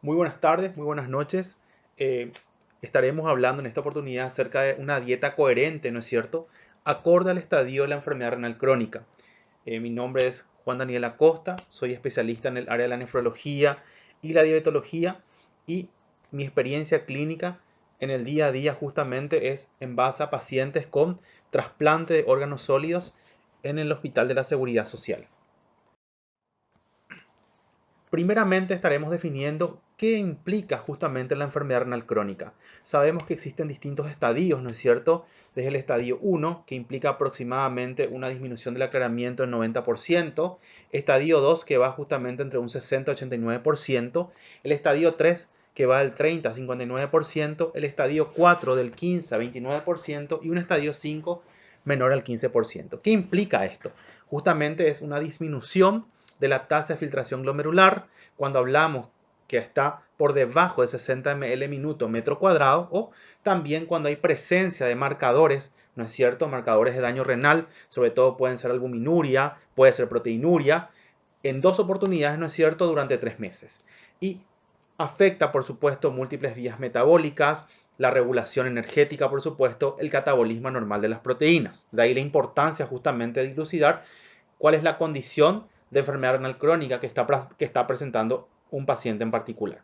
Muy buenas tardes, muy buenas noches. Eh, Estaremos hablando en esta oportunidad acerca de una dieta coherente, ¿no es cierto?, acorde al estadio de la enfermedad renal crónica. Mi nombre es Juan Daniel Acosta, soy especialista en el área de la nefrología y la diabetología y mi experiencia clínica en el día a día justamente es en base a pacientes con trasplante de órganos sólidos en el Hospital de la Seguridad Social. Primeramente estaremos definiendo qué implica justamente la enfermedad renal crónica. Sabemos que existen distintos estadios, ¿no es cierto? Desde el estadio 1, que implica aproximadamente una disminución del aclaramiento del 90%, estadio 2, que va justamente entre un 60 y 89%, el estadio 3, que va del 30 a 59%, el estadio 4 del 15 a 29% y un estadio 5 menor al 15%. ¿Qué implica esto? Justamente es una disminución de la tasa de filtración glomerular cuando hablamos que está por debajo de 60 ml minuto metro cuadrado, o también cuando hay presencia de marcadores, ¿no es cierto?, marcadores de daño renal, sobre todo pueden ser albuminuria, puede ser proteinuria, en 2 oportunidades, ¿no es cierto?, durante 3 meses. Y afecta, por supuesto, múltiples vías metabólicas, la regulación energética, por supuesto, el catabolismo normal de las proteínas. De ahí la importancia justamente de dilucidar cuál es la condición de enfermedad renal crónica que está presentando un paciente en particular.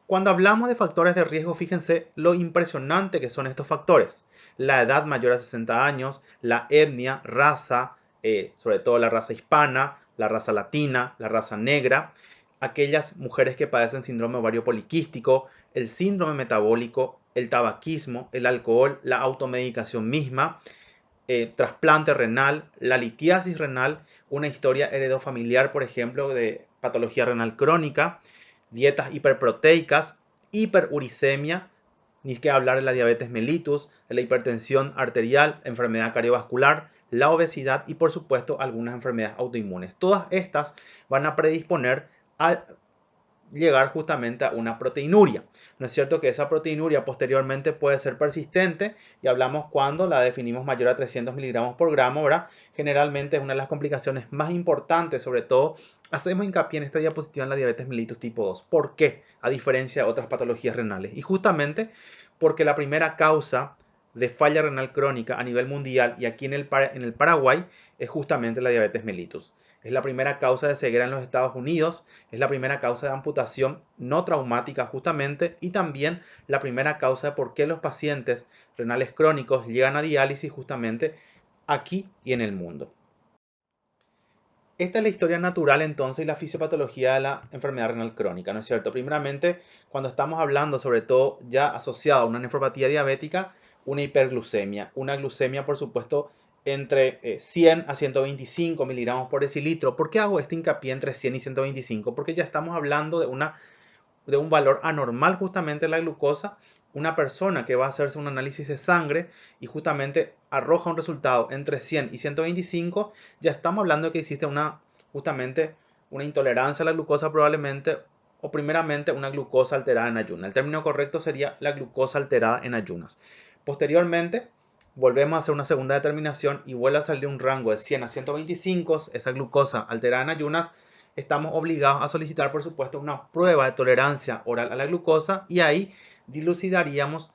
Cuando hablamos de factores de riesgo, fíjense lo impresionante que son estos factores. La edad mayor a 60 años, la etnia, raza, sobre todo la raza hispana, la raza latina, la raza negra, aquellas mujeres que padecen síndrome ovario poliquístico, el síndrome metabólico, el tabaquismo, el alcohol, la automedicación misma, trasplante renal, la litiasis renal, una historia heredofamiliar, por ejemplo, de patología renal crónica, dietas hiperproteicas, hiperuricemia, ni que hablar de la diabetes mellitus, de la hipertensión arterial, enfermedad cardiovascular, la obesidad y por supuesto algunas enfermedades autoinmunes. Todas estas van a predisponer a llegar justamente a una proteinuria. ¿No es cierto que esa proteinuria posteriormente puede ser persistente? Y hablamos cuando la definimos mayor a 300 miligramos por gramo, ¿verdad? Generalmente es una de las complicaciones más importantes, sobre todo hacemos hincapié en esta diapositiva en la diabetes mellitus tipo 2. ¿Por qué? A diferencia de otras patologías renales. Y justamente porque la primera causa de falla renal crónica a nivel mundial y aquí en el Paraguay es justamente la diabetes mellitus. Es la primera causa de ceguera en los Estados Unidos, es la primera causa de amputación no traumática justamente y también la primera causa de por qué los pacientes renales crónicos llegan a diálisis justamente aquí y en el mundo. Esta es la historia natural entonces y la fisiopatología de la enfermedad renal crónica, ¿no es cierto? Primeramente, cuando estamos hablando sobre todo ya asociado a una nefropatía diabética, una hiperglucemia. Una glucemia, por supuesto, entre 100 a 125 miligramos por decilitro. ¿Por qué hago este hincapié entre 100 y 125? Porque ya estamos hablando de un valor anormal justamente en la glucosa. Una persona que va a hacerse un análisis de sangre y justamente arroja un resultado entre 100 y 125, ya estamos hablando de que existe justamente una intolerancia a la glucosa probablemente, o primeramente una glucosa alterada en ayunas. El término correcto sería la glucosa alterada en ayunas. Posteriormente, volvemos a hacer una segunda determinación y vuelve a salir un rango de 100 a 125, esa glucosa alterada en ayunas. Estamos obligados a solicitar, por supuesto, una prueba de tolerancia oral a la glucosa y ahí dilucidaríamos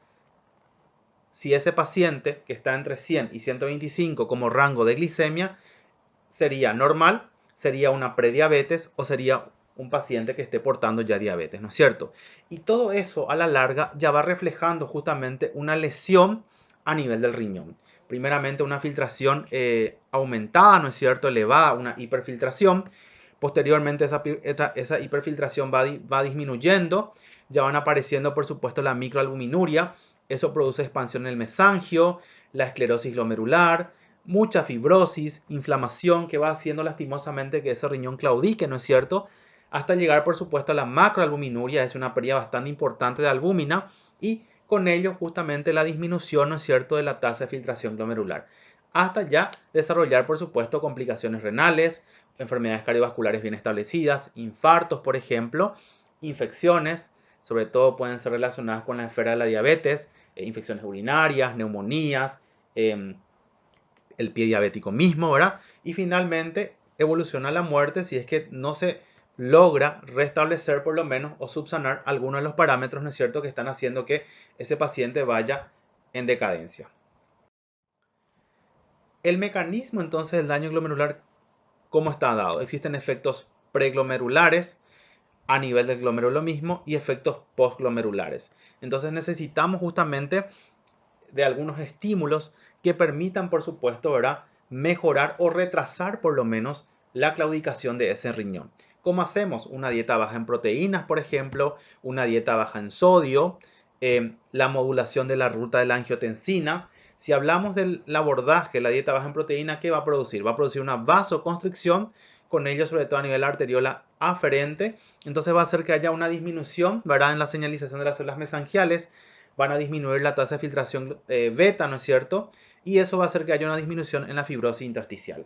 si ese paciente que está entre 100 y 125 como rango de glicemia sería normal, sería una prediabetes o sería un paciente que esté portando ya diabetes, ¿no es cierto? Y todo eso a la larga ya va reflejando justamente una lesión a nivel del riñón. Primeramente una filtración aumentada, ¿no es cierto? Elevada, una hiperfiltración. Posteriormente esa hiperfiltración va disminuyendo, ya van apareciendo por supuesto la microalbuminuria, eso produce expansión en el mesangio, la esclerosis glomerular, mucha fibrosis, inflamación que va haciendo lastimosamente que ese riñón claudique, ¿no es cierto? Hasta llegar por supuesto a la macroalbuminuria, es una pérdida bastante importante de albúmina y con ello justamente la disminución, ¿no es cierto?, de la tasa de filtración glomerular. Hasta ya desarrollar por supuesto complicaciones renales, enfermedades cardiovasculares bien establecidas, infartos, por ejemplo, infecciones, sobre todo pueden ser relacionadas con la esfera de la diabetes, infecciones urinarias, neumonías, el pie diabético mismo, ¿verdad? Y finalmente evoluciona a la muerte si es que no se logra restablecer por lo menos o subsanar algunos de los parámetros, ¿no es cierto?, que están haciendo que ese paciente vaya en decadencia. El mecanismo entonces del daño glomerular, ¿cómo está dado? Existen efectos preglomerulares a nivel del glomérulo mismo y efectos postglomerulares. Entonces necesitamos justamente de algunos estímulos que permitan, por supuesto, ¿verdad?, mejorar o retrasar por lo menos la claudicación de ese riñón. ¿Cómo hacemos? Una dieta baja en proteínas, por ejemplo, una dieta baja en sodio, la modulación de la ruta de la angiotensina. Si hablamos del abordaje, la dieta baja en proteína, ¿qué va a producir? Va a producir una vasoconstricción, con ello sobre todo a nivel arteriola aferente. Entonces va a hacer que haya una disminución, ¿verdad?, en la señalización de las células mesangiales. Van a disminuir la tasa de filtración beta, ¿no es cierto? Y eso va a hacer que haya una disminución en la fibrosis intersticial.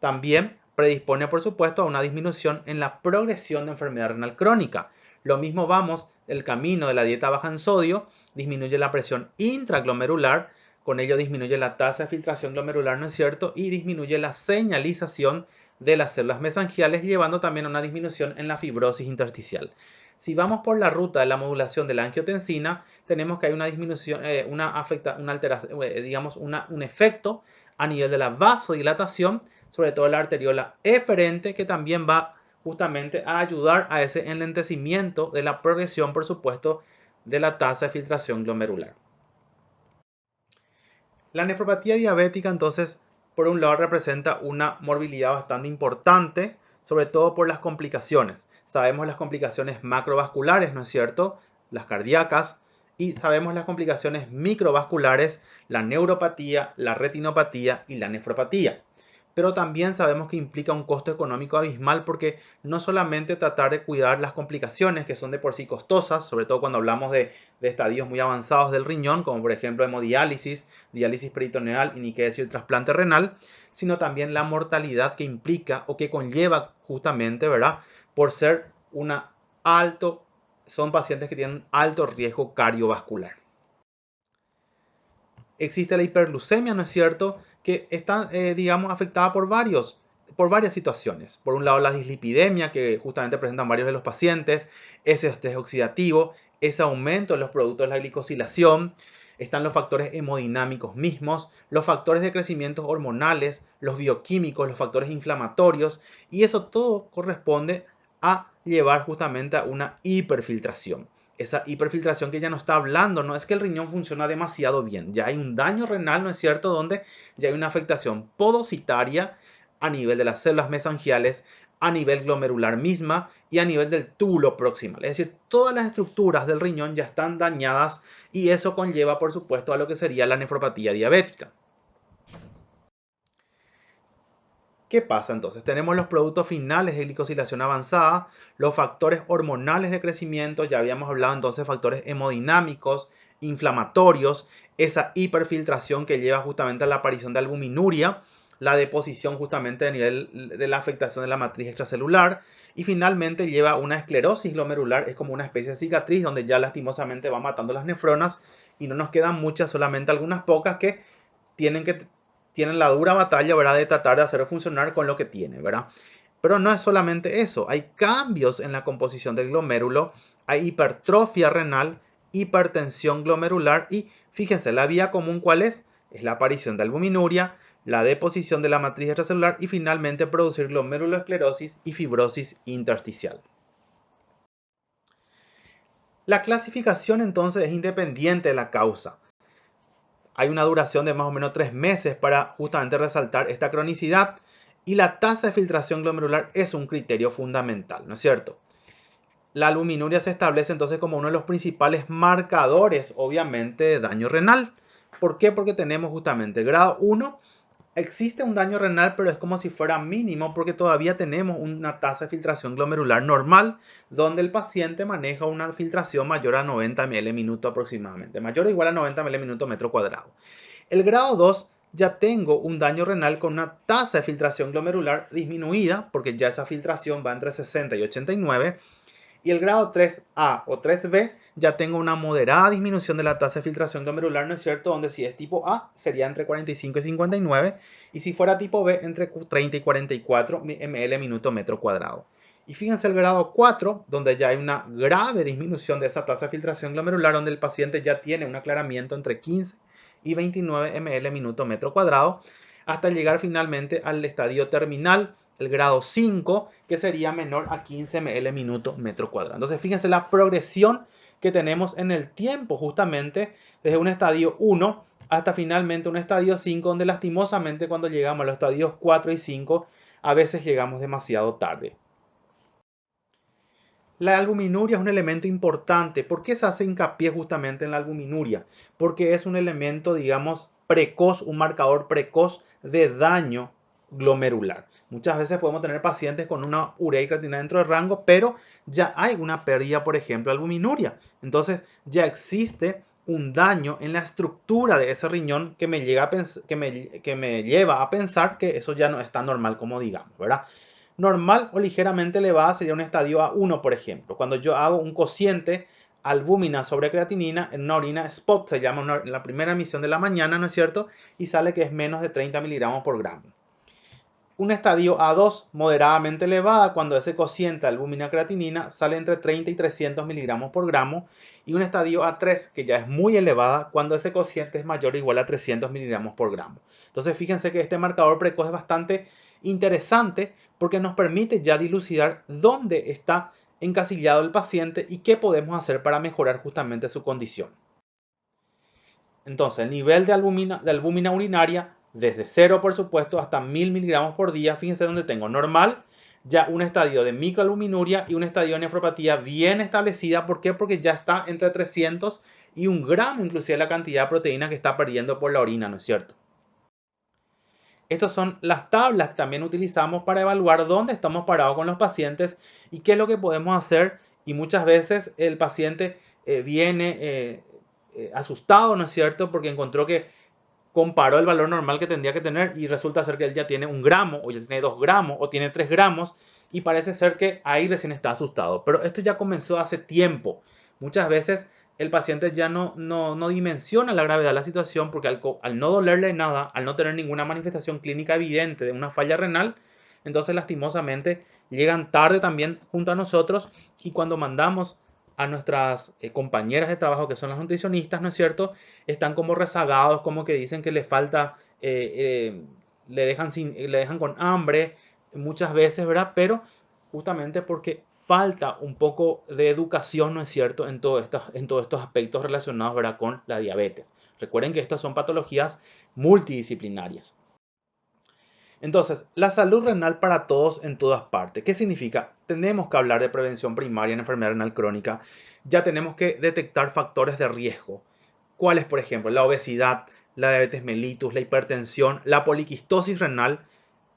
También predispone, por supuesto, a una disminución en la progresión de enfermedad renal crónica. Lo mismo vamos, el camino de la dieta baja en sodio disminuye la presión intraglomerular, con ello disminuye la tasa de filtración glomerular, ¿no es cierto? Y disminuye la señalización de las células mesangiales, llevando también a una disminución en la fibrosis intersticial. Si vamos por la ruta de la modulación de la angiotensina, tenemos que hay una disminución, una alteración, digamos, un efecto a nivel de la vasodilatación, sobre todo la arteriola eferente, que también va justamente a ayudar a ese enlentecimiento de la progresión, por supuesto, de la tasa de filtración glomerular. La nefropatía diabética, entonces, por un lado representa una morbilidad bastante importante, sobre todo por las complicaciones. Sabemos las complicaciones macrovasculares, ¿no es cierto?, las cardíacas, y sabemos las complicaciones microvasculares, la neuropatía, la retinopatía y la nefropatía. Pero también sabemos que implica un costo económico abismal, porque no solamente tratar de cuidar las complicaciones, que son de por sí costosas, sobre todo cuando hablamos de estadios muy avanzados del riñón, como por ejemplo hemodiálisis, diálisis peritoneal y ni qué decir trasplante renal, sino también la mortalidad que implica o que conlleva justamente, ¿verdad?, por ser son pacientes que tienen alto riesgo cardiovascular. Existe la hiperglucemia, ¿no es cierto?, que está, digamos, afectada por varias situaciones. Por un lado, la dislipidemia, que justamente presentan varios de los pacientes, ese estrés oxidativo, ese aumento de los productos de la glicosilación, están los factores hemodinámicos mismos, los factores de crecimiento hormonales, los bioquímicos, los factores inflamatorios, y eso todo corresponde a llevar justamente a una hiperfiltración. Esa hiperfiltración que ya nos está hablando, no es que el riñón funciona demasiado bien, ya hay un daño renal, ¿no es cierto?, donde ya hay una afectación podocitaria a nivel de las células mesangiales, a nivel glomerular misma y a nivel del túbulo proximal. Es decir, todas las estructuras del riñón ya están dañadas y eso conlleva, por supuesto, a lo que sería la nefropatía diabética. ¿Qué pasa entonces? Tenemos los productos finales de glicosilación avanzada, los factores hormonales de crecimiento, ya habíamos hablado entonces de factores hemodinámicos, inflamatorios, esa hiperfiltración que lleva justamente a la aparición de albuminuria, la deposición justamente a nivel de la afectación de la matriz extracelular y finalmente lleva a una esclerosis glomerular, es como una especie de cicatriz donde ya lastimosamente va matando las nefronas y no nos quedan muchas, solamente algunas pocas que tienen la dura batalla, ¿verdad?, de tratar de hacer funcionar con lo que tiene, ¿verdad? Pero no es solamente eso, hay cambios en la composición del glomérulo, hay hipertrofia renal, hipertensión glomerular y fíjense, la vía común ¿cuál es? Es la aparición de albuminuria, la deposición de la matriz extracelular y finalmente producir glomerulosclerosis y fibrosis intersticial. La clasificación entonces es independiente de la causa. Hay una duración de más o menos 3 meses para justamente resaltar esta cronicidad y la tasa de filtración glomerular es un criterio fundamental, ¿no es cierto? La albuminuria se establece entonces como uno de los principales marcadores, obviamente, de daño renal. ¿Por qué? Porque tenemos justamente grado 1. Existe un daño renal, pero es como si fuera mínimo porque todavía tenemos una tasa de filtración glomerular normal, donde el paciente maneja una filtración mayor a 90 ml minuto aproximadamente, mayor o igual a 90 ml minuto metro cuadrado. El grado 2 ya tengo un daño renal con una tasa de filtración glomerular disminuida, porque ya esa filtración va entre 60 y 89. Y el grado 3A o 3B ya tengo una moderada disminución de la tasa de filtración glomerular, ¿no es cierto?, donde si es tipo A sería entre 45 y 59 y si fuera tipo B entre 30 y 44 ml minuto metro cuadrado. Y fíjense el grado 4, donde ya hay una grave disminución de esa tasa de filtración glomerular, donde el paciente ya tiene un aclaramiento entre 15 y 29 ml minuto metro cuadrado, hasta llegar finalmente al estadio terminal, el grado 5, que sería menor a 15 ml minuto metro cuadrado. Entonces fíjense la progresión que tenemos en el tiempo, justamente desde un estadio 1 hasta finalmente un estadio 5, donde lastimosamente cuando llegamos a los estadios 4 y 5, a veces llegamos demasiado tarde. La albuminuria es un elemento importante. ¿Por qué se hace hincapié justamente en la albuminuria? Porque es un elemento, digamos, precoz, un marcador precoz de daño glomerular. Muchas veces podemos tener pacientes con una urea y creatinina dentro del rango, pero ya hay una pérdida, por ejemplo, de albuminuria. Entonces ya existe un daño en la estructura de ese riñón que me lleva a pensar que eso ya no está normal, como digamos, ¿verdad? Normal o ligeramente elevada sería un estadio A1, por ejemplo. Cuando yo hago un cociente albúmina sobre creatinina en una orina spot, se llama en la primera emisión de la mañana, ¿no es cierto? Y sale que es menos de 30 miligramos por gramo. Un estadio A2 moderadamente elevada, cuando ese cociente albúmina creatinina sale entre 30 y 300 miligramos por gramo. Y un estadio A3, que ya es muy elevada, cuando ese cociente es mayor o igual a 300 miligramos por gramo. Entonces fíjense que este marcador precoz es bastante interesante porque nos permite ya dilucidar dónde está encasillado el paciente y qué podemos hacer para mejorar justamente su condición. Entonces, el nivel de albúmina urinaria, desde 0 por supuesto hasta 1000 miligramos por día, fíjense donde tengo normal, ya un estadio de microalbuminuria y un estadio de nefropatía bien establecida. ¿Por qué? Porque ya está entre 300 y 1 gramo inclusive la cantidad de proteína que está perdiendo por la orina, ¿no es cierto? Estas son las tablas que también utilizamos para evaluar dónde estamos parados con los pacientes y qué es lo que podemos hacer. Y muchas veces el paciente viene asustado, ¿no es cierto? Porque encontró que comparó el valor normal que tendría que tener y resulta ser que él ya tiene 1 gramo o ya tiene 2 gramos o tiene 3 gramos y parece ser que ahí recién está asustado. Pero esto ya comenzó hace tiempo. Muchas veces el paciente ya no dimensiona la gravedad de la situación porque al no dolerle nada, al no tener ninguna manifestación clínica evidente de una falla renal, entonces lastimosamente llegan tarde también junto a nosotros y cuando mandamos a nuestras compañeras de trabajo que son las nutricionistas, ¿no es cierto? Están como rezagados, como que dicen que les falta, le dejan con hambre muchas veces, ¿verdad? Pero justamente porque falta un poco de educación, ¿no es cierto?, en todos estos aspectos relacionados, ¿verdad?, con la diabetes. Recuerden que estas son patologías multidisciplinarias. Entonces, la salud renal para todos en todas partes. ¿Qué significa? Tenemos que hablar de prevención primaria en enfermedad renal crónica. Ya tenemos que detectar factores de riesgo. ¿Cuáles, por ejemplo? La obesidad, la diabetes mellitus, la hipertensión, la poliquistosis renal,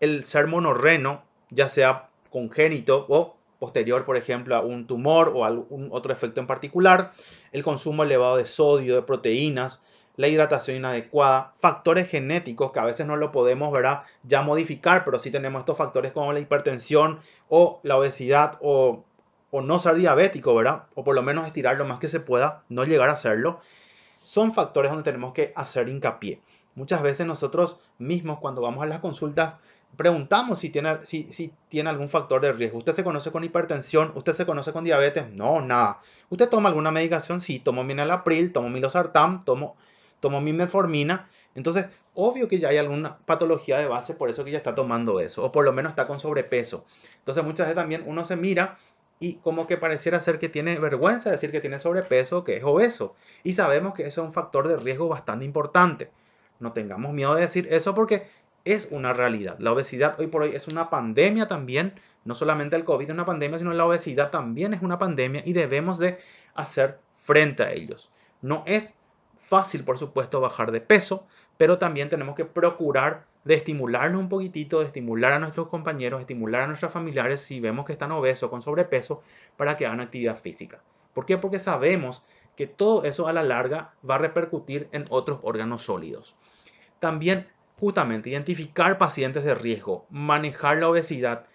el ser monorreno, ya sea congénito o posterior, por ejemplo, a un tumor o algún otro efecto en particular, el consumo elevado de sodio, de proteínas, la hidratación inadecuada, factores genéticos que a veces no lo podemos, ¿verdad?, ya modificar, pero sí tenemos estos factores como la hipertensión o la obesidad o no ser diabético, ¿verdad? O por lo menos estirar lo más que se pueda, no llegar a hacerlo. Son factores donde tenemos que hacer hincapié. Muchas veces nosotros mismos cuando vamos a las consultas preguntamos si tiene algún factor de riesgo. ¿Usted se conoce con hipertensión? ¿Usted se conoce con diabetes? No, nada. ¿Usted toma alguna medicación? Sí, tomo Enalapril, tomo Milosartán, tomo mi metformina. Entonces, obvio que ya hay alguna patología de base, por eso que ya está tomando eso, o por lo menos está con sobrepeso. Entonces, muchas veces también uno se mira y como que pareciera ser que tiene vergüenza de decir que tiene sobrepeso, que es obeso. Y sabemos que eso es un factor de riesgo bastante importante. No tengamos miedo de decir eso porque es una realidad. La obesidad hoy por hoy es una pandemia también. No solamente el COVID es una pandemia, sino la obesidad también es una pandemia y debemos de hacer frente a ellos. No es fácil, por supuesto, bajar de peso, pero también tenemos que procurar de estimularnos un poquitito, de estimular a nuestros compañeros, estimular a nuestros familiares si vemos que están obesos con sobrepeso para que hagan actividad física. ¿Por qué? Porque sabemos que todo eso a la larga va a repercutir en otros órganos sólidos. También justamente identificar pacientes de riesgo, manejar la obesidad,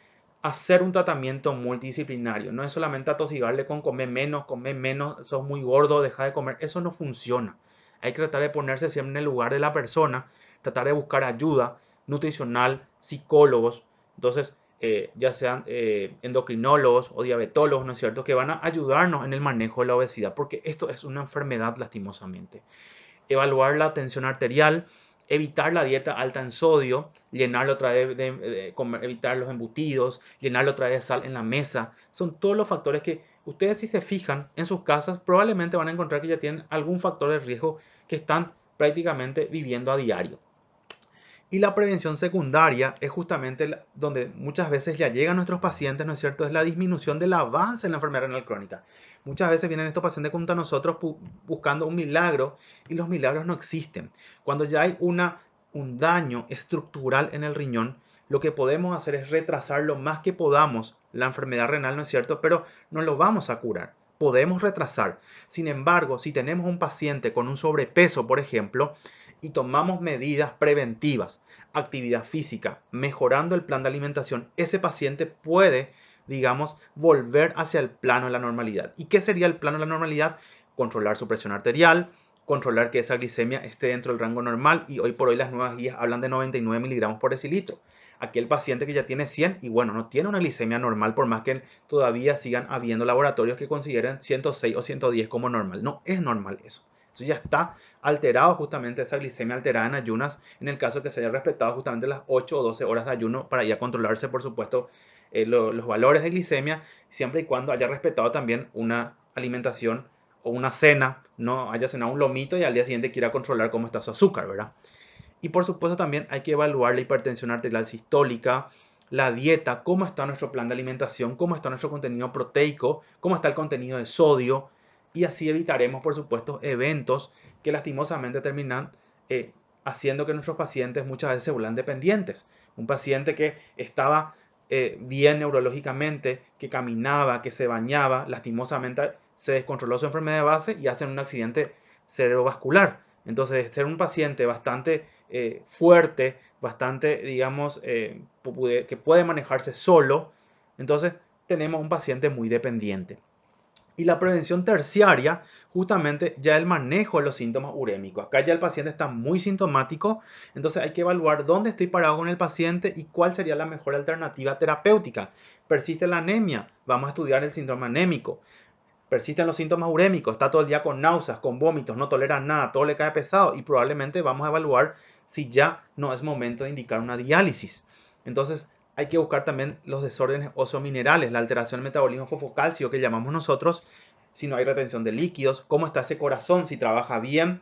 hacer un tratamiento multidisciplinario. No es solamente atosigarle con comer menos, sos muy gordo, deja de comer. Eso no funciona. Hay que tratar de ponerse siempre en el lugar de la persona, tratar de buscar ayuda nutricional, psicólogos. Entonces, ya sean endocrinólogos o diabetólogos, ¿no es cierto?, que van a ayudarnos en el manejo de la obesidad, porque esto es una enfermedad lastimosamente. Evaluar la tensión arterial, evitar la dieta alta en sodio, llenarlo otra vez evitar los embutidos, llenarlo otra vez de sal en la mesa. Son todos los factores que ustedes, si se fijan en sus casas, probablemente van a encontrar que ya tienen algún factor de riesgo que están prácticamente viviendo a diario. Y la prevención secundaria es justamente donde muchas veces ya llegan nuestros pacientes, ¿no es cierto? Es la disminución del avance en la enfermedad renal crónica. Muchas veces vienen estos pacientes junto a nosotros buscando un milagro y los milagros no existen. Cuando ya hay un daño estructural en el riñón, lo que podemos hacer es retrasar lo más que podamos la enfermedad renal, ¿no es cierto? Pero no lo vamos a curar. Podemos retrasar. Sin embargo, si tenemos un paciente con un sobrepeso, por ejemplo, y tomamos medidas preventivas, actividad física, mejorando el plan de alimentación, ese paciente puede, digamos, volver hacia el plano de la normalidad. ¿Y qué sería el plano de la normalidad? Controlar su presión arterial, controlar que esa glicemia esté dentro del rango normal, y hoy por hoy las nuevas guías hablan de 99 miligramos por decilitro. Aquel paciente que ya tiene 100 y bueno, no tiene una glicemia normal, por más que todavía sigan habiendo laboratorios que consideren 106 o 110 como normal. No es normal eso. Eso ya está alterado, justamente esa glicemia alterada en ayunas, en el caso que se haya respetado justamente las 8 o 12 horas de ayuno para ya controlarse, por supuesto, los valores de glicemia, siempre y cuando haya respetado también una alimentación o una cena, no haya cenado un lomito y al día siguiente quiera controlar cómo está su azúcar, ¿verdad? Y por supuesto también hay que evaluar la hipertensión arterial sistólica, la dieta, cómo está nuestro plan de alimentación, cómo está nuestro contenido proteico, cómo está el contenido de sodio, y así evitaremos, por supuesto, eventos que lastimosamente terminan haciendo que nuestros pacientes muchas veces se vuelvan dependientes. Un paciente que estaba bien neurológicamente, que caminaba, que se bañaba, lastimosamente se descontroló su enfermedad de base y hacen un accidente cerebrovascular. Entonces, ser un paciente bastante fuerte, bastante, digamos, que puede manejarse solo, entonces tenemos un paciente muy dependiente. Y la prevención terciaria, justamente ya el manejo de los síntomas urémicos. Acá ya el paciente está muy sintomático, entonces hay que evaluar dónde estoy parado con el paciente y cuál sería la mejor alternativa terapéutica. Persiste la anemia, vamos a estudiar el síndrome anémico. Persisten los síntomas urémicos, está todo el día con náuseas, con vómitos, no tolera nada, todo le cae pesado y probablemente vamos a evaluar si ya no es momento de indicar una diálisis. Entonces hay que buscar también los desórdenes óseo-minerales, la alteración del metabolismo fosfocalcio que llamamos nosotros, si no hay retención de líquidos, cómo está ese corazón, si trabaja bien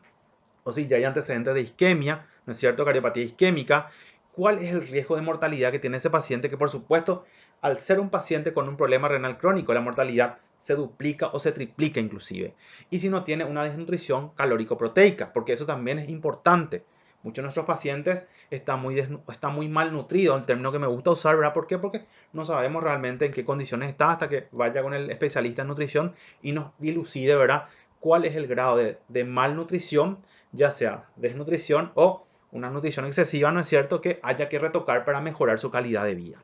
o si ya hay antecedentes de isquemia, ¿no es cierto? Cardiopatía isquémica. ¿Cuál es el riesgo de mortalidad que tiene ese paciente? Que por supuesto, al ser un paciente con un problema renal crónico, la mortalidad se duplica o se triplica inclusive. Y si no tiene una desnutrición calórico-proteica, porque eso también es importante. Muchos de nuestros pacientes están muy malnutridos, el término que me gusta usar, ¿verdad? ¿Por qué? Porque no sabemos realmente en qué condiciones está hasta que vaya con el especialista en nutrición y nos dilucide, ¿verdad? Cuál es el grado de malnutrición, ya sea desnutrición o una nutrición excesiva, ¿no es cierto?, que haya que retocar para mejorar su calidad de vida.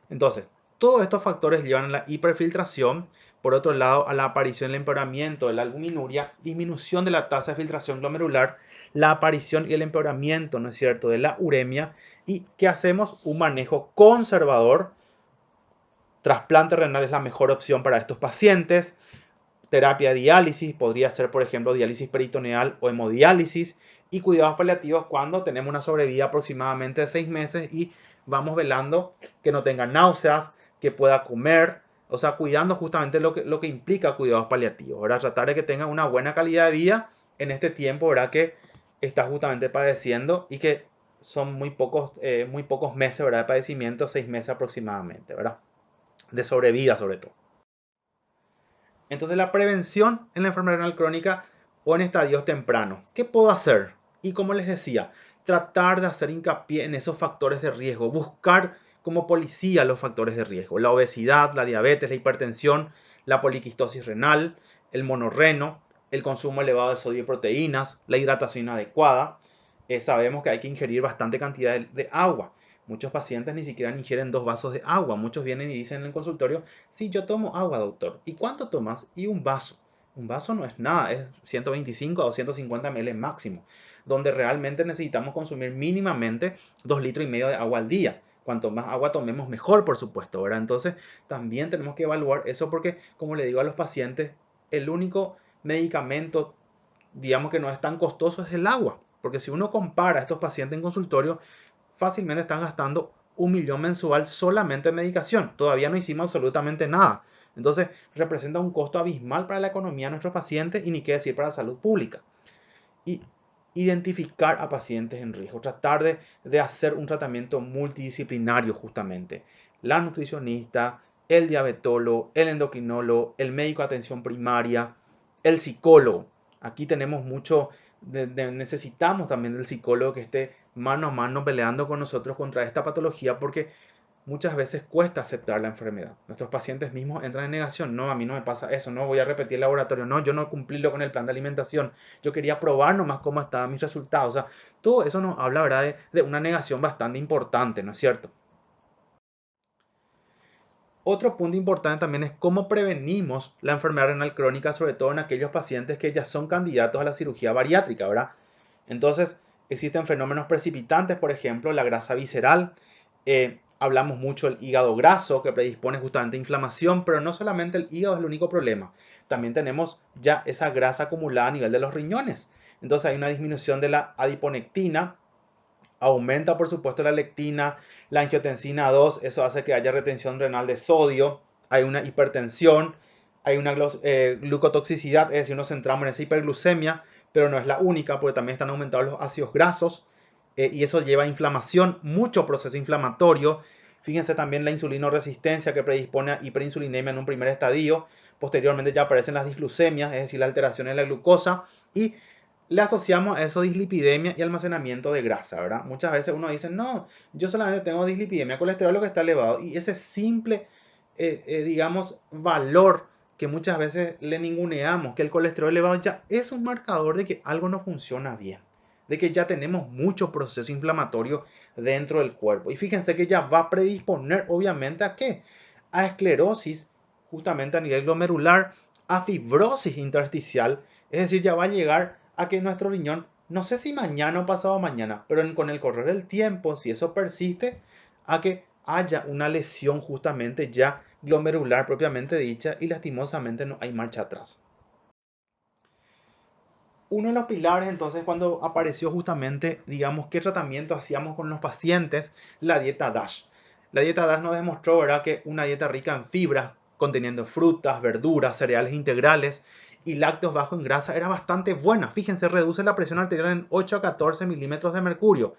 Entonces, todos estos factores llevan a la hiperfiltración, por otro lado, a la aparición y el empeoramiento de la albuminuria, disminución de la tasa de filtración glomerular, la aparición y el empeoramiento, ¿no es cierto?, de la uremia. ¿Y qué hacemos? Un manejo conservador. Trasplante renal es la mejor opción para estos pacientes. Terapia de diálisis, podría ser por ejemplo diálisis peritoneal o hemodiálisis, y cuidados paliativos cuando tenemos una sobrevida aproximadamente de 6 meses y vamos velando que no tenga náuseas, que pueda comer, o sea, cuidando justamente lo que implica cuidados paliativos, ¿verdad? Tratar de que tenga una buena calidad de vida en este tiempo, ¿verdad? Que está justamente padeciendo y que son muy pocos meses, ¿verdad? De padecimiento, 6 meses aproximadamente, ¿verdad? De sobrevida sobre todo. Entonces la prevención en la enfermedad renal crónica o en estadios tempranos. ¿Qué puedo hacer? Y como les decía, tratar de hacer hincapié en esos factores de riesgo, buscar como policía los factores de riesgo. La obesidad, la diabetes, la hipertensión, la poliquistosis renal, el monorreno, el consumo elevado de sodio y proteínas, la hidratación inadecuada. Sabemos que hay que ingerir bastante cantidad de agua. Muchos pacientes ni siquiera ingieren 2 vasos de agua. Muchos vienen y dicen en el consultorio: sí, yo tomo agua, doctor. ¿Y cuánto tomas? Y un vaso. Un vaso no es nada, es 125 a 250 ml máximo, donde realmente necesitamos consumir mínimamente 2,5 litros de agua al día. Cuanto más agua tomemos, mejor, por supuesto, ¿verdad? Entonces, también tenemos que evaluar eso porque, como le digo a los pacientes, el único medicamento, digamos que no es tan costoso, es el agua. Porque si uno compara a estos pacientes en consultorio, fácilmente están gastando 1 millón mensual solamente en medicación. Todavía no hicimos absolutamente nada. Entonces, representa un costo abismal para la economía de nuestros pacientes y ni qué decir para la salud pública. Y identificar a pacientes en riesgo, tratar de hacer un tratamiento multidisciplinario justamente. La nutricionista, el diabetólogo, el endocrinólogo, el médico de atención primaria, el psicólogo. Aquí tenemos mucho, necesitamos también del psicólogo que esté mano a mano peleando con nosotros contra esta patología porque muchas veces cuesta aceptar la enfermedad. Nuestros pacientes mismos entran en negación. No, a mí no me pasa eso. No voy a repetir el laboratorio. No, yo no cumplí con el plan de alimentación. Yo quería probar nomás cómo estaban mis resultados. O sea, todo eso nos habla, ¿verdad?, de una negación bastante importante, ¿no es cierto? Otro punto importante también es cómo prevenimos la enfermedad renal crónica, sobre todo en aquellos pacientes que ya son candidatos a la cirugía bariátrica, ¿verdad? Entonces, existen fenómenos precipitantes, por ejemplo, la grasa visceral. Hablamos mucho del hígado graso, que predispone justamente a inflamación, pero no solamente el hígado es el único problema. También tenemos ya esa grasa acumulada a nivel de los riñones. Entonces, hay una disminución de la adiponectina. Aumenta, por supuesto, la lectina, la angiotensina 2, eso hace que haya retención renal de sodio, hay una hipertensión, hay una glucotoxicidad, es decir, nos centramos en esa hiperglucemia, pero no es la única, porque también están aumentados los ácidos grasos y eso lleva a inflamación, mucho proceso inflamatorio. Fíjense también la insulinoresistencia que predispone a hiperinsulinemia en un primer estadio. Posteriormente ya aparecen las disglucemias, es decir, la alteración en la glucosa y le asociamos a eso dislipidemia y almacenamiento de grasa, ¿verdad? Muchas veces uno dice, no, yo solamente tengo dislipidemia, colesterol lo que está elevado. Y ese simple, digamos, valor que muchas veces le ninguneamos, que el colesterol elevado ya es un marcador de que algo no funciona bien, de que ya tenemos mucho proceso inflamatorio dentro del cuerpo. Y fíjense que ya va a predisponer, obviamente, ¿a qué? A esclerosis, justamente a nivel glomerular, a fibrosis intersticial, es decir, ya va a llegar a que nuestro riñón, no sé si mañana o pasado mañana, pero con el correr del tiempo, si eso persiste, a que haya una lesión justamente ya glomerular propiamente dicha y lastimosamente no hay marcha atrás. Uno de los pilares entonces cuando apareció justamente, digamos, qué tratamiento hacíamos con los pacientes, la dieta DASH. La dieta DASH nos demostró, ¿verdad?, que una dieta rica en fibras, conteniendo frutas, verduras, cereales integrales y lácteos bajos en grasa era bastante buena. Fíjense, reduce la presión arterial en 8 a 14 milímetros de mercurio.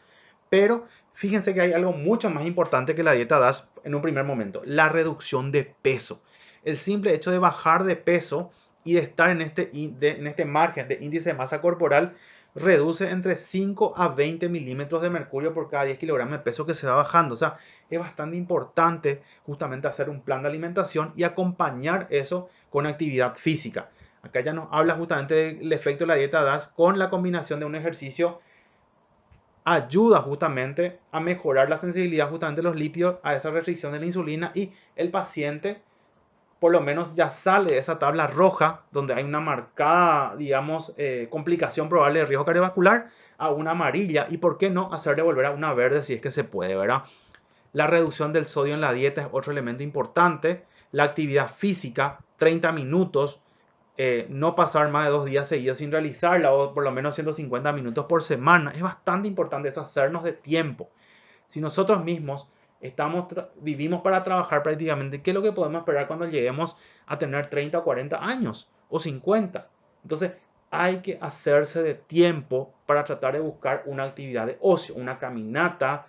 Pero fíjense que hay algo mucho más importante que la dieta DASH en un primer momento, la reducción de peso. El simple hecho de bajar de peso y de estar en este margen de índice de masa corporal reduce entre 5 a 20 milímetros de mercurio por cada 10 kilogramos de peso que se va bajando. O sea, es bastante importante justamente hacer un plan de alimentación y acompañar eso con actividad física. Acá ya nos habla justamente del efecto de la dieta DASH con la combinación de un ejercicio ayuda justamente a mejorar la sensibilidad justamente de los lípidos a esa restricción de la insulina y el paciente por lo menos ya sale de esa tabla roja donde hay una marcada, digamos, complicación probable de riesgo cardiovascular a una amarilla y por qué no hacerle volver a una verde si es que se puede, ¿verdad? La reducción del sodio en la dieta es otro elemento importante. La actividad física, 30 minutos, no pasar más de 2 días seguidos sin realizarla o por lo menos 150 minutos por semana. Es bastante importante eso, hacernos de tiempo. Si nosotros mismos vivimos para trabajar prácticamente, ¿qué es lo que podemos esperar cuando lleguemos a tener 30 o 40 años o 50? Entonces, hay que hacerse de tiempo para tratar de buscar una actividad de ocio, una caminata,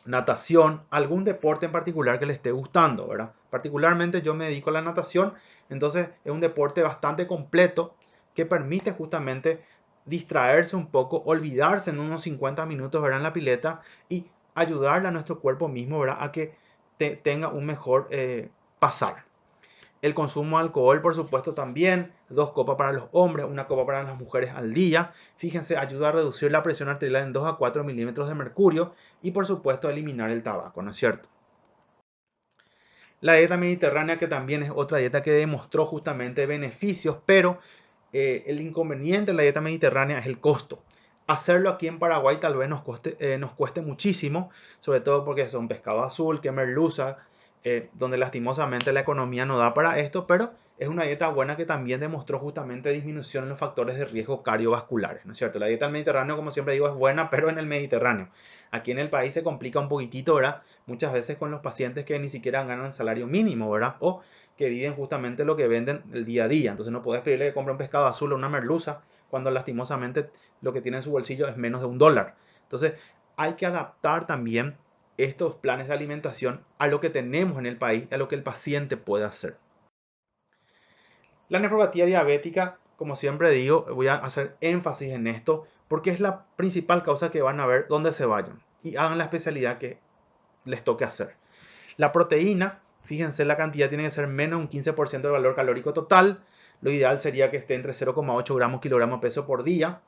natación, algún deporte en particular que le esté gustando, ¿verdad? Particularmente yo me dedico a la natación, entonces es un deporte bastante completo que permite justamente distraerse un poco, olvidarse en unos 50 minutos, ¿verdad?, en la pileta y ayudarle a nuestro cuerpo mismo, ¿verdad?, a que tenga un mejor pasar. El consumo de alcohol, por supuesto, también. 2 copas para los hombres, 1 copa para las mujeres al día. Fíjense, ayuda a reducir la presión arterial en 2 a 4 milímetros de mercurio y, por supuesto, eliminar el tabaco, ¿no es cierto? La dieta mediterránea, que también es otra dieta que demostró justamente beneficios, pero el inconveniente de la dieta mediterránea es el costo. Hacerlo aquí en Paraguay tal vez nos cueste muchísimo, sobre todo porque son pescado azul, que merluza, donde lastimosamente la economía no da para esto, pero es una dieta buena que también demostró justamente disminución en los factores de riesgo cardiovasculares, ¿no es cierto? La dieta del Mediterráneo, como siempre digo, es buena, pero en el Mediterráneo. Aquí en el país se complica un poquitito, ¿verdad? Muchas veces con los pacientes que ni siquiera ganan salario mínimo, ¿verdad? O que viven justamente lo que venden el día a día. Entonces no puedes pedirle que compre un pescado azul o una merluza cuando lastimosamente lo que tiene en su bolsillo es menos de $1. Entonces hay que adaptar también estos planes de alimentación a lo que tenemos en el país, a lo que el paciente puede hacer. La nefropatía diabética, como siempre digo, voy a hacer énfasis en esto porque es la principal causa que van a ver donde se vayan y hagan la especialidad que les toque hacer. La proteína, fíjense, la cantidad tiene que ser menos de un 15% del valor calórico total. Lo ideal sería que esté entre 0,8 gramos kilogramo peso por día.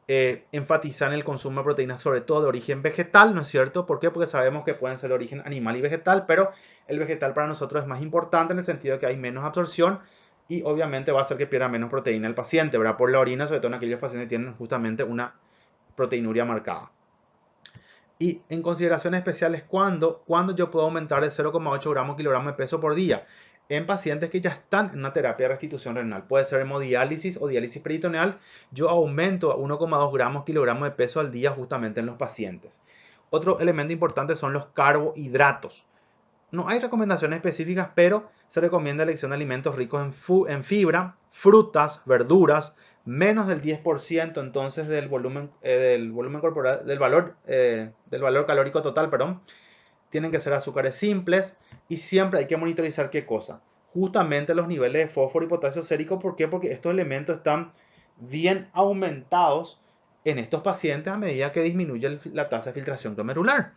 Enfatizar en el consumo de proteínas, sobre todo de origen vegetal, ¿no es cierto? ¿Por qué? Porque sabemos que pueden ser de origen animal y vegetal, pero el vegetal para nosotros es más importante en el sentido de que hay menos absorción y obviamente va a hacer que pierda menos proteína el paciente, ¿verdad? Por la orina, sobre todo en aquellos pacientes que tienen justamente una proteinuria marcada. Y en consideraciones especiales, ¿cuándo yo puedo aumentar de 0,8 gramos kilogramo de peso por día? En pacientes que ya están en una terapia de restitución renal. Puede ser hemodiálisis o diálisis peritoneal. Yo aumento a 1,2 gramos kilogramo de peso al día justamente en los pacientes. Otro elemento importante son los carbohidratos. No hay recomendaciones específicas, pero se recomienda la elección de alimentos ricos en fibra, frutas, verduras, menos del 10% entonces del volumen corporal, del valor calórico total, perdón. Tienen que ser azúcares simples y siempre hay que monitorizar qué cosa. Justamente los niveles de fósforo y potasio sérico. ¿Por qué? Porque estos elementos están bien aumentados en estos pacientes a medida que disminuye la tasa de filtración glomerular.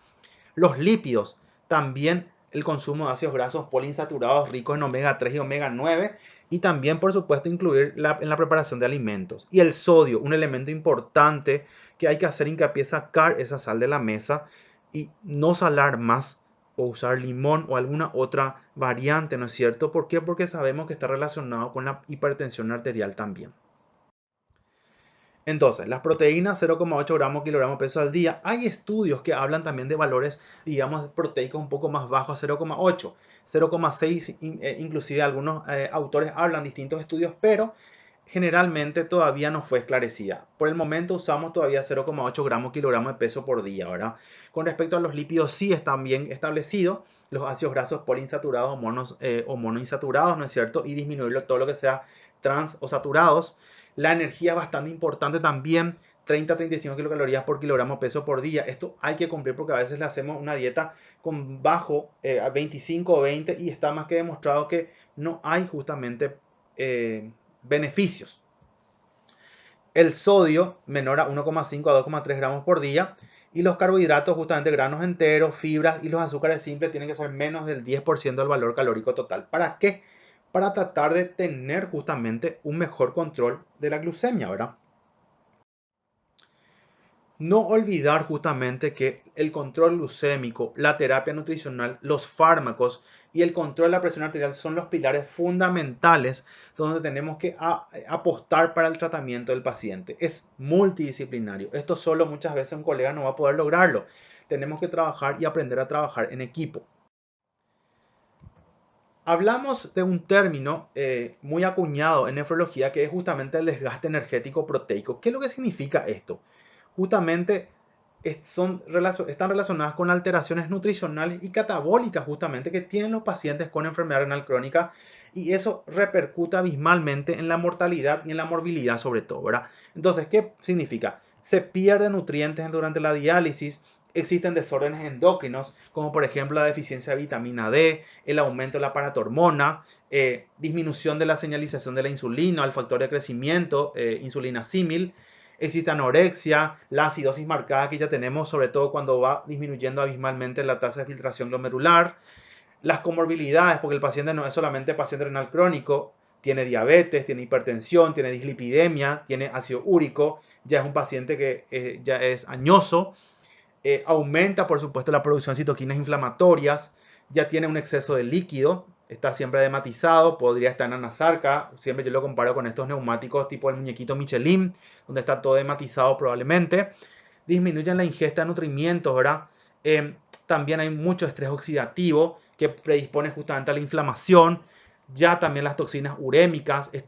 Los lípidos, también el consumo de ácidos grasos poliinsaturados ricos en omega 3 y omega 9 y también por supuesto incluir en la preparación de alimentos. Y el sodio, un elemento importante que hay que hacer hincapié, sacar esa sal de la mesa y no salar más o usar limón o alguna otra variante, ¿no es cierto? ¿Por qué? Porque sabemos que está relacionado con la hipertensión arterial también. Entonces, las proteínas 0,8 gramos kilogramo peso al día. Hay estudios que hablan también de valores, digamos, proteicos un poco más bajos, 0,8, 0,6, inclusive algunos autores hablan distintos estudios, pero generalmente todavía no fue esclarecida. Por el momento usamos todavía 0,8 gramos kilogramo de peso por día, ¿verdad? Con respecto a los lípidos, sí están bien establecidos. Los ácidos grasos poliinsaturados o monoinsaturados, ¿no es cierto? Y disminuirlo todo lo que sea trans o saturados. La energía es bastante importante también, 30 a 35 kilocalorías por kilogramo peso por día. Esto hay que cumplir porque a veces le hacemos una dieta con bajo 25 o 20 y está más que demostrado que no hay justamente beneficios. El sodio menor a 1,5 a 2,3 gramos por día. Y los carbohidratos, justamente granos enteros, fibras y los azúcares simples tienen que ser menos del 10% del valor calórico total. ¿Para qué? Para tratar de tener justamente un mejor control de la glucemia, ¿verdad? No olvidar justamente que el control glucémico, la terapia nutricional, los fármacos y el control de la presión arterial son los pilares fundamentales donde tenemos que apostar para el tratamiento del paciente. Es multidisciplinario. Esto solo muchas veces un colega no va a poder lograrlo. Tenemos que trabajar y aprender a trabajar en equipo. Hablamos de un término muy acuñado en nefrología que es justamente el desgaste energético proteico. ¿Qué es lo que significa esto? Justamente están relacionadas con alteraciones nutricionales y catabólicas justamente que tienen los pacientes con enfermedad renal crónica y eso repercute abismalmente en la mortalidad y en la morbilidad sobre todo, ¿verdad? Entonces, ¿qué significa? Se pierden nutrientes durante la diálisis. Existen desórdenes endocrinos, como por ejemplo la deficiencia de vitamina D, el aumento de la paratormona, disminución de la señalización de la insulina, el factor de crecimiento, insulina símil. Existe anorexia, la acidosis marcada que ya tenemos, sobre todo cuando va disminuyendo abismalmente la tasa de filtración glomerular. Las comorbilidades, porque el paciente no es solamente paciente renal crónico, tiene diabetes, tiene hipertensión, tiene dislipidemia, tiene ácido úrico, ya es un paciente que ya es añoso. Aumenta, por supuesto, la producción de citoquinas inflamatorias, ya tiene un exceso de líquido, está siempre dematizado, podría estar en anasarca, siempre yo lo comparo con estos neumáticos tipo el muñequito Michelin, donde está todo dematizado probablemente. Disminuyen la ingesta de nutrimientos, ¿verdad? También hay mucho estrés oxidativo que predispone justamente a la inflamación. Ya también las toxinas urémicas, es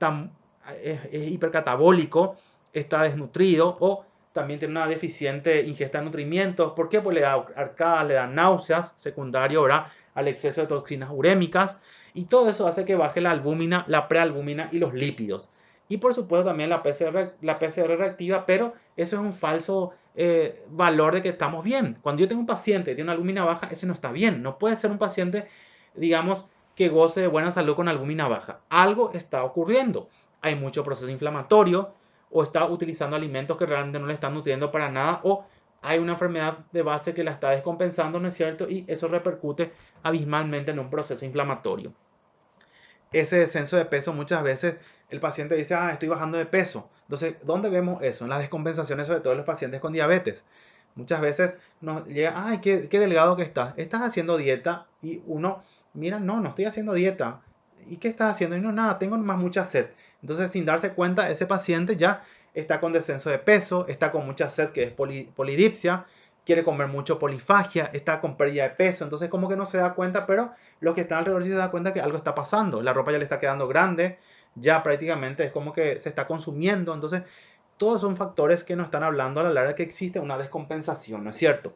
hipercatabólico, está desnutrido o también tiene una deficiente ingesta de nutrimientos. ¿Por qué? Pues le da arcadas, le da náuseas, secundario, ¿verdad?, al exceso de toxinas urémicas. Y todo eso hace que baje la albúmina, la prealbúmina y los lípidos. Y por supuesto también la PCR reactiva, pero eso es un falso valor de que estamos bien. Cuando yo tengo un paciente que tiene una albúmina baja, ese no está bien. No puede ser un paciente, digamos, que goce de buena salud con albúmina baja. Algo está ocurriendo. Hay mucho proceso inflamatorio o está utilizando alimentos que realmente no le están nutriendo para nada o hay una enfermedad de base que la está descompensando, ¿no es cierto? Y eso repercute abismalmente en un proceso inflamatorio. Ese descenso de peso muchas veces el paciente dice, estoy bajando de peso. Entonces, ¿dónde vemos eso? En las descompensaciones, sobre todo en los pacientes con diabetes. Muchas veces nos llega, qué delgado que estás. Estás haciendo dieta y uno, mira, no estoy haciendo dieta. ¿Y qué estás haciendo? Y no, nada, tengo más mucha sed. Entonces, sin darse cuenta, ese paciente ya está con descenso de peso, está con mucha sed, que es polidipsia, quiere comer mucho, polifagia, está con pérdida de peso. Entonces, como que no se da cuenta, pero los que están alrededor sí se dan cuenta que algo está pasando. La ropa ya le está quedando grande, ya prácticamente es como que se está consumiendo. Entonces, todos son factores que nos están hablando a la larga que existe una descompensación, ¿no es cierto?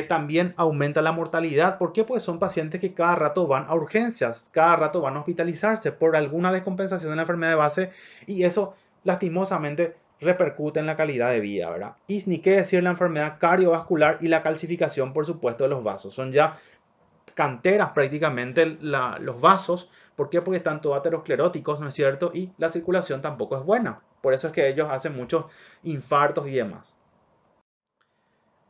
También aumenta la mortalidad. ¿Por qué? Pues son pacientes que cada rato van a urgencias, cada rato van a hospitalizarse por alguna descompensación de la enfermedad de base y eso lastimosamente repercute en la calidad de vida, ¿verdad? Y ni qué decir la enfermedad cardiovascular y la calcificación, por supuesto, de los vasos. Son ya canteras prácticamente los vasos. ¿Por qué? Porque están todos ateroscleróticos, ¿no es cierto? Y la circulación tampoco es buena. Por eso es que ellos hacen muchos infartos y demás.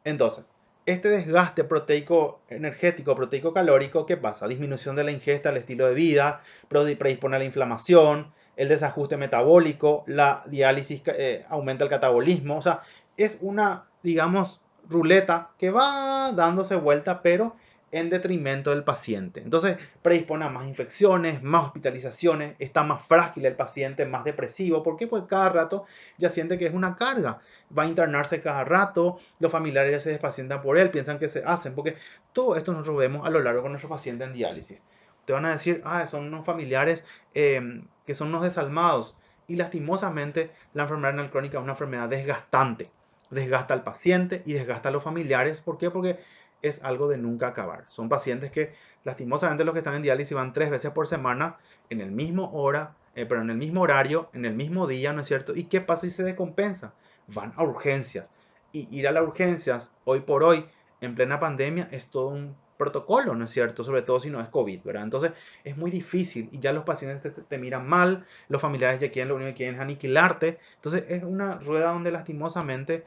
Entonces, este desgaste proteico energético, proteico calórico, ¿qué pasa? Disminución de la ingesta, el estilo de vida, predispone a la inflamación, el desajuste metabólico, la diálisis aumenta el catabolismo. O sea, es una, digamos, ruleta que va dándose vuelta, pero en detrimento del paciente. Entonces, predispone a más infecciones, más hospitalizaciones, está más frágil el paciente, más depresivo. ¿Por qué? Pues cada rato ya siente que es una carga. Va a internarse cada rato, los familiares ya se despacientan por él, piensan que se hacen, porque todo esto nosotros vemos a lo largo con nuestros pacientes en diálisis. Te van a decir, son unos familiares que son unos desalmados. Y lastimosamente la enfermedad renal crónica es una enfermedad desgastante. Desgasta al paciente y desgasta a los familiares. ¿Por qué? Porque es algo de nunca acabar. Son pacientes que lastimosamente los que están en diálisis van 3 veces por semana en el mismo hora, pero en el mismo horario, en el mismo día, ¿no es cierto? ¿Y qué pasa si se descompensa? Van a urgencias. Y ir a las urgencias hoy por hoy, en plena pandemia, es todo un protocolo, ¿no es cierto? Sobre todo si no es COVID, ¿verdad? Entonces es muy difícil y ya los pacientes te miran mal, los familiares ya quieren, lo único que quieren es aniquilarte. Entonces es una rueda donde lastimosamente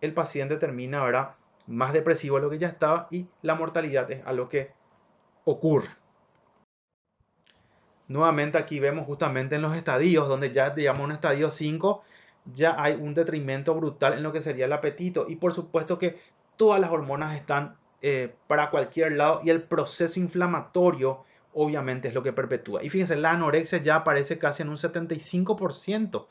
el paciente termina, ¿verdad?, más depresivo de lo que ya estaba y la mortalidad es algo que ocurre. Nuevamente aquí vemos justamente en los estadios, donde ya digamos un estadio 5, ya hay un detrimento brutal en lo que sería el apetito. Y por supuesto que todas las hormonas están para cualquier lado y el proceso inflamatorio obviamente es lo que perpetúa. Y fíjense, la anorexia ya aparece casi en un 75%,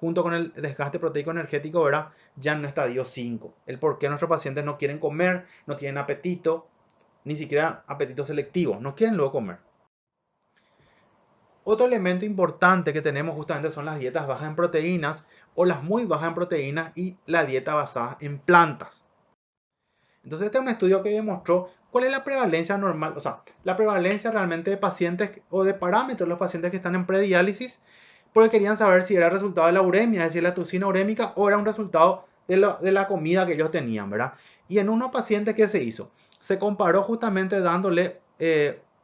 junto con el desgaste proteico energético, ¿verdad? Ya en un estadio 5. El por qué nuestros pacientes no quieren comer, no tienen apetito, ni siquiera apetito selectivo, no quieren luego comer. Otro elemento importante que tenemos justamente son las dietas bajas en proteínas o las muy bajas en proteínas y la dieta basada en plantas. Entonces este es un estudio que demostró cuál es la prevalencia normal, o sea, la prevalencia realmente de pacientes o de parámetros de los pacientes que están en prediálisis, porque querían saber si era el resultado de la uremia, es decir, la toxina urémica, o era un resultado de la comida que ellos tenían, ¿verdad? Y en unos pacientes, ¿qué se hizo? Se comparó justamente dándole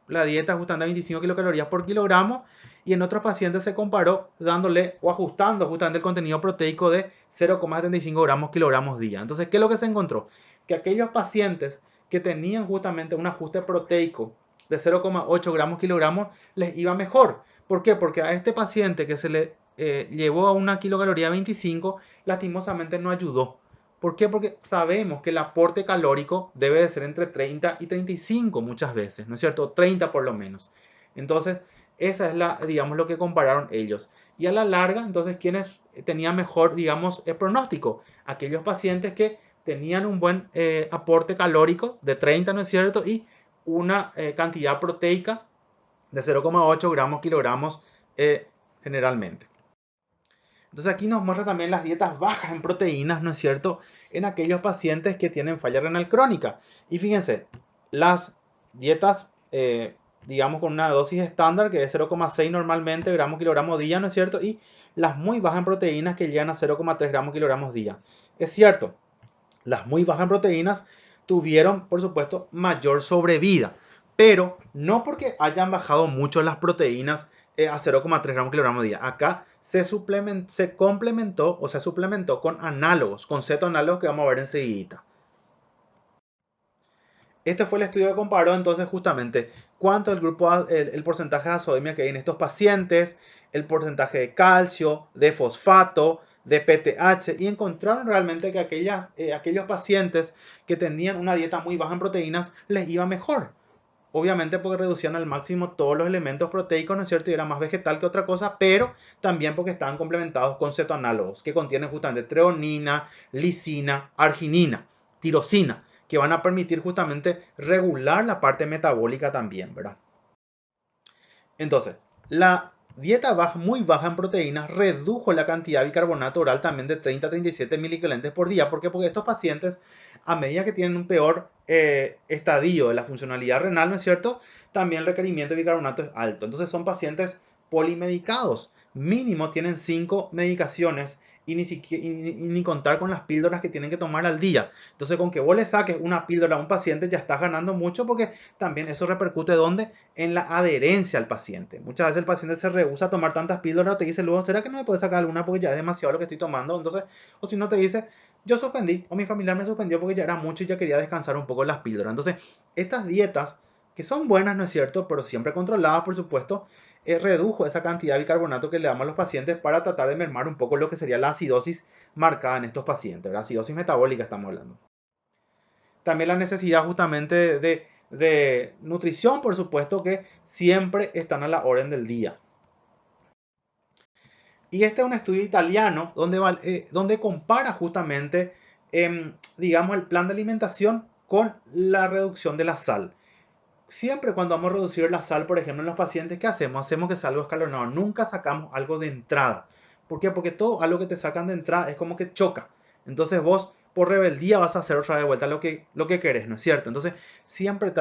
la dieta ajustando a 25 kilocalorías por kilogramo y en otros pacientes se comparó dándole o ajustando justamente el contenido proteico de 0,75 gramos kilogramos día. Entonces, ¿qué es lo que se encontró? Que aquellos pacientes que tenían justamente un ajuste proteico de 0,8 gramos kilogramos les iba mejor. ¿Por qué? Porque a este paciente que se le llevó a una kilocaloría 25, lastimosamente no ayudó. ¿Por qué? Porque sabemos que el aporte calórico debe de ser entre 30 y 35 muchas veces, ¿no es cierto? 30 por lo menos. Entonces, esa es digamos, lo que compararon ellos. Y a la larga, entonces, ¿quiénes tenían mejor, digamos, pronóstico? Aquellos pacientes que tenían un buen aporte calórico de 30, ¿no es cierto? Y una cantidad proteica de 0,8 gramos kilogramos generalmente. Entonces aquí nos muestra también las dietas bajas en proteínas, ¿no es cierto? En aquellos pacientes que tienen falla renal crónica. Y fíjense, las dietas, digamos, con una dosis estándar que es 0,6 normalmente gramos kilogramos día, ¿no es cierto? Y las muy bajas en proteínas que llegan a 0,3 gramos kilogramos día. Es cierto, las muy bajas en proteínas tuvieron, por supuesto, mayor sobrevida, pero no porque hayan bajado mucho las proteínas a 0,3 gramos kilogramo día. Acá se complementó o se suplementó con análogos, con cetoanálogos que vamos a ver enseguida. Este fue el estudio que comparó entonces justamente cuánto el porcentaje de azodemia que hay en estos pacientes, el porcentaje de calcio, de fosfato, de PTH, y encontraron realmente que aquellos pacientes que tenían una dieta muy baja en proteínas les iba mejor. Obviamente porque reducían al máximo todos los elementos proteicos, ¿no es cierto? Y era más vegetal que otra cosa, pero también porque estaban complementados con cetoanálogos que contienen justamente treonina, lisina, arginina, tirosina, que van a permitir justamente regular la parte metabólica también, ¿verdad? Entonces, la dieta muy baja en proteínas redujo la cantidad de bicarbonato oral también de 30 a 37 milicolentes por día. ¿Por qué? Porque estos pacientes, a medida que tienen un peor estadio de la funcionalidad renal, ¿no es cierto? También el requerimiento de bicarbonato es alto. Entonces son pacientes polimedicados. Mínimo tienen 5 medicaciones y ni contar con las píldoras que tienen que tomar al día. Entonces, con que vos le saques una píldora a un paciente ya estás ganando mucho porque también eso repercute ¿dónde? En la adherencia al paciente. Muchas veces el paciente se rehúsa a tomar tantas píldoras o te dice luego, ¿será que no me puedes sacar alguna porque ya es demasiado lo que estoy tomando? Entonces, o si no te dice, yo suspendí o mi familiar me suspendió porque ya era mucho y ya quería descansar un poco las píldoras. Entonces, estas dietas que son buenas, ¿no es cierto? Pero siempre controladas, por supuesto, redujo esa cantidad de bicarbonato que le damos a los pacientes para tratar de mermar un poco lo que sería la acidosis marcada en estos pacientes. La acidosis metabólica estamos hablando. También la necesidad justamente de nutrición, por supuesto, que siempre están a la orden del día. Y este es un estudio italiano donde compara justamente, digamos, el plan de alimentación con la reducción de la sal. Siempre cuando vamos a reducir la sal, por ejemplo, en los pacientes, ¿qué hacemos? Hacemos que sea algo escalonado. Nunca sacamos algo de entrada. ¿Por qué? Porque todo algo que te sacan de entrada es como que choca. Entonces vos, por rebeldía, vas a hacer otra vez de vuelta lo que querés, ¿no es cierto? Entonces, siempre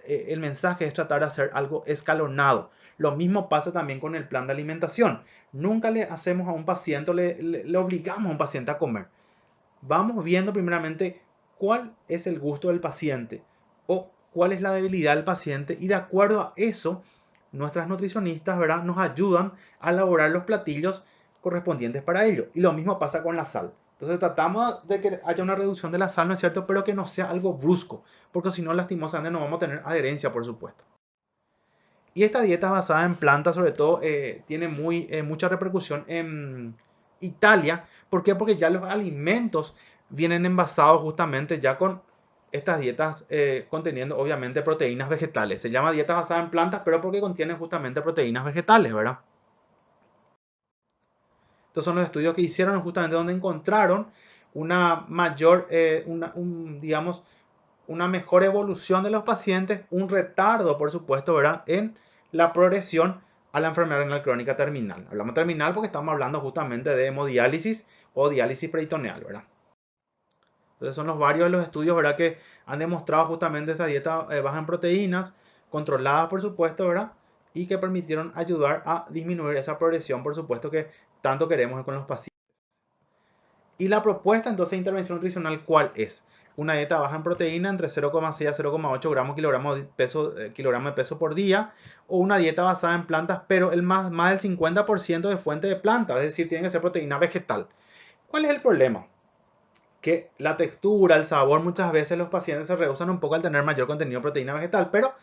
el mensaje es tratar de hacer algo escalonado. Lo mismo pasa también con el plan de alimentación. Nunca le hacemos a un paciente, le obligamos a un paciente a comer. Vamos viendo primeramente cuál es el gusto del paciente o cuál es la debilidad del paciente y de acuerdo a eso, nuestras nutricionistas, ¿verdad?, nos ayudan a elaborar los platillos correspondientes para ello. Y lo mismo pasa con la sal. Entonces tratamos de que haya una reducción de la sal, ¿no es cierto? Pero que no sea algo brusco, porque si no, lastimosamente no vamos a tener adherencia, por supuesto. Y esta dieta basada en plantas, sobre todo, tiene mucha repercusión en Italia. ¿Por qué? Porque ya los alimentos vienen envasados justamente ya con estas dietas conteniendo obviamente proteínas vegetales. Se llama dieta basada en plantas, pero porque contienen justamente proteínas vegetales, ¿verdad? Estos son los estudios que hicieron justamente donde encontraron una mayor, digamos, una mejor evolución de los pacientes, un retardo, por supuesto, ¿verdad?, en la progresión a la enfermedad renal crónica terminal. Hablamos terminal porque estamos hablando justamente de hemodiálisis o diálisis peritoneal, ¿verdad? Entonces son varios de los estudios, ¿verdad?, que han demostrado justamente esta dieta baja en proteínas, controlada, por supuesto, ¿verdad?, y que permitieron ayudar a disminuir esa progresión, por supuesto, que tanto queremos con los pacientes. Y la propuesta entonces de intervención nutricional, ¿cuál es? Una dieta baja en proteína entre 0,6 a 0,8 gramos kilogramo de peso por día, o una dieta basada en plantas, pero más del 50% de fuente de planta, es decir, tiene que ser proteína vegetal. ¿Cuál es el problema? Que la textura, el sabor, muchas veces los pacientes se rehusan un poco al tener mayor contenido de proteína vegetal, pero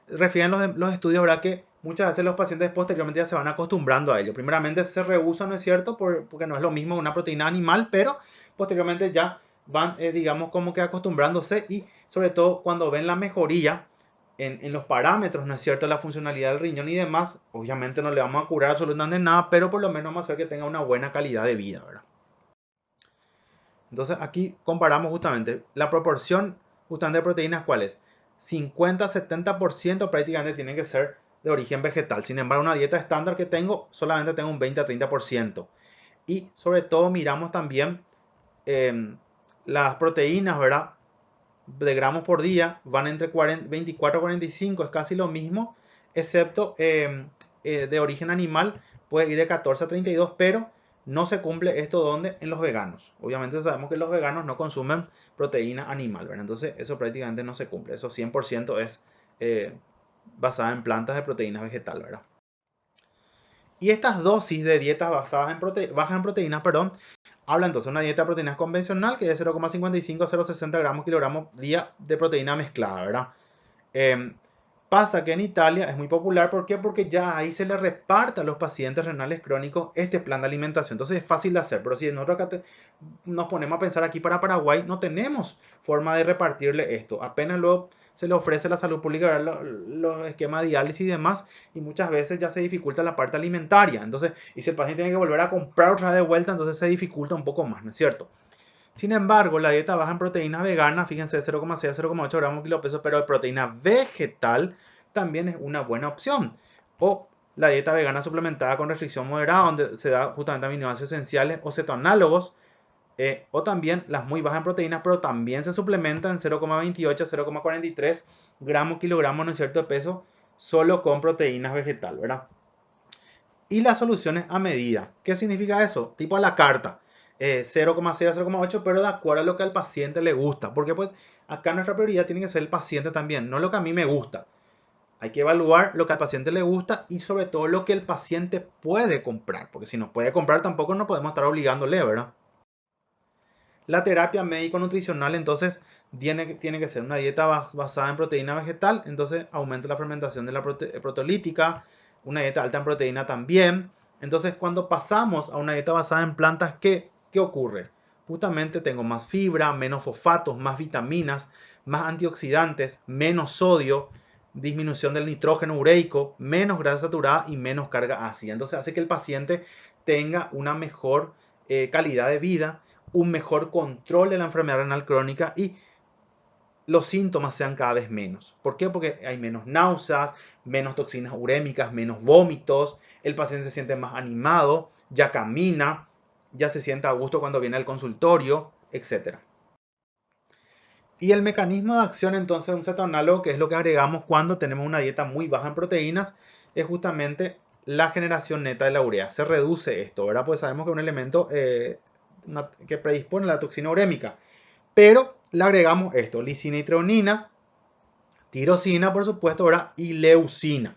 refieren los estudios, ¿verdad?, que muchas veces los pacientes posteriormente ya se van acostumbrando a ello. Primeramente se rehusan, ¿no es cierto?, porque no es lo mismo una proteína animal, pero posteriormente ya van, digamos, como que acostumbrándose y sobre todo cuando ven la mejoría en los parámetros, ¿no es cierto?, la funcionalidad del riñón y demás, obviamente no le vamos a curar absolutamente nada, pero por lo menos vamos a hacer que tenga una buena calidad de vida, ¿verdad? Entonces aquí comparamos justamente la proporción justamente de proteínas, ¿cuál es? 50-70% prácticamente tienen que ser de origen vegetal. Sin embargo, una dieta estándar que tengo, solamente tengo un 20-30%. Y sobre todo miramos también las proteínas, ¿verdad? De gramos por día van entre 24 y 45, es casi lo mismo, excepto de origen animal puede ir de 14 a 32, pero no se cumple esto donde en los veganos. Obviamente sabemos que los veganos no consumen proteína animal, ¿verdad? Entonces eso prácticamente no se cumple, eso 100% es eh, basada en plantas de proteínas vegetal, ¿verdad? Y estas dosis de dietas bajas en proteínas, perdón, habla entonces de una dieta de proteínas convencional que es de 0,55 a 0,60 gramos kilogramos día de proteína mezclada, ¿verdad? Eh, Pasa que en Italia es muy popular, ¿por qué? Porque ya ahí se le reparte a los pacientes renales crónicos este plan de alimentación. Entonces es fácil de hacer, pero si nosotros acá nos ponemos a pensar aquí para Paraguay, no tenemos forma de repartirle esto. Apenas luego se le ofrece a la salud pública los esquemas de diálisis y demás, y muchas veces ya se dificulta la parte alimentaria. Entonces, y si el paciente tiene que volver a comprar otra de vuelta, entonces se dificulta un poco más, ¿no es cierto? Sin embargo, la dieta baja en proteínas veganas, fíjense, 0,6 a 0,8 gramos kilo peso, pero de proteína vegetal también es una buena opción. O la dieta vegana suplementada con restricción moderada, donde se da justamente aminoácidos esenciales o cetoanálogos, o también las muy bajas en proteínas, pero también se suplementan en 0,28 a 0,43 gramos kilogramos, ¿no es cierto?, de peso, solo con proteínas vegetal, ¿verdad? Y las soluciones a medida. ¿Qué significa eso? Tipo a la carta. 0,0 a 0,8, pero de acuerdo a lo que al paciente le gusta. Porque pues acá nuestra prioridad tiene que ser el paciente también, no lo que a mí me gusta. Hay que evaluar lo que al paciente le gusta y sobre todo lo que el paciente puede comprar. Porque si no puede comprar tampoco no podemos estar obligándole, ¿verdad? La terapia médico-nutricional entonces tiene que ser una dieta basada en proteína vegetal, entonces aumenta la fermentación de la proteolítica, una dieta alta en proteína también. Entonces cuando pasamos a una dieta basada en plantas, ¿qué ocurre? Justamente tengo más fibra, menos fosfatos, más vitaminas, más antioxidantes, menos sodio, disminución del nitrógeno ureico, menos grasa saturada y menos carga ácida. Entonces hace que el paciente tenga una mejor calidad de vida, un mejor control de la enfermedad renal crónica y los síntomas sean cada vez menos. ¿Por qué? Porque hay menos náuseas, menos toxinas urémicas, menos vómitos, el paciente se siente más animado, ya camina, ya se siente a gusto cuando viene al consultorio, etc. Y el mecanismo de acción entonces de un cetoanálogo, que es lo que agregamos cuando tenemos una dieta muy baja en proteínas, es justamente la generación neta de la urea. Se reduce esto, ¿verdad? Pues sabemos que es un elemento que predispone a la toxina urémica. Pero le agregamos esto, lisina y treonina, tirosina, por supuesto, ¿verdad? Y leucina.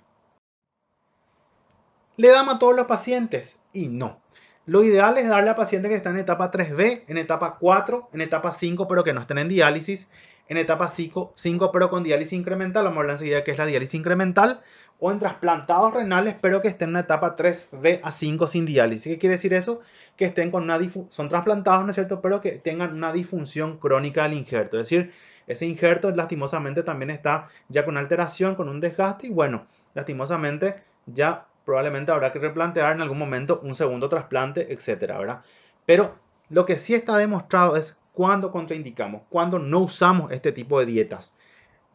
¿Le damos a todos los pacientes? Y no. Lo ideal es darle a pacientes que están en etapa 3B, en etapa 4, en etapa 5, pero que no estén en diálisis, en etapa 5 pero con diálisis incremental, vamos a hablar enseguida de qué es la diálisis incremental, o en trasplantados renales, pero que estén en una etapa 3B a 5 sin diálisis. ¿Qué quiere decir eso? Que estén con una son trasplantados, ¿no es cierto? Pero que tengan una disfunción crónica del injerto. Es decir, ese injerto lastimosamente también está ya con alteración, con un desgaste y bueno, lastimosamente ya probablemente habrá que replantear en algún momento un segundo trasplante, etcétera, ¿verdad? Pero lo que sí está demostrado es cuando contraindicamos, cuando no usamos este tipo de dietas.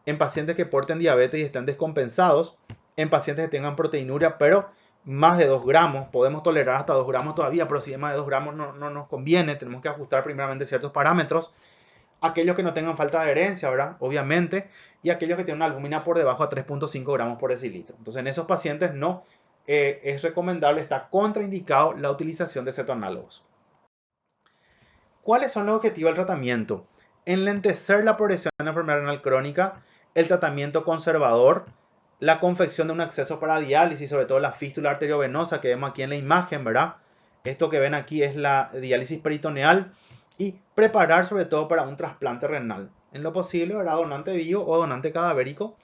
En pacientes que porten diabetes y estén descompensados, en pacientes que tengan proteinuria, pero más de 2 gramos, podemos tolerar hasta 2 gramos todavía, pero si es más de 2 gramos no nos conviene, tenemos que ajustar primeramente ciertos parámetros. Aquellos que no tengan falta de herencia, ¿verdad? Obviamente, y aquellos que tienen una albúmina por debajo a 3,5 gramos por decilitro. Entonces, en esos pacientes no es recomendable, está contraindicado la utilización de cetoanálogos. ¿Cuáles son los objetivos del tratamiento? Enlentecer la progresión de la enfermedad renal crónica, el tratamiento conservador, la confección de un acceso para diálisis, sobre todo la fístula arteriovenosa que vemos aquí en la imagen, ¿verdad? Esto que ven aquí es la diálisis peritoneal y preparar sobre todo para un trasplante renal. En lo posible, ¿verdad? Donante vivo o donante cadavérico.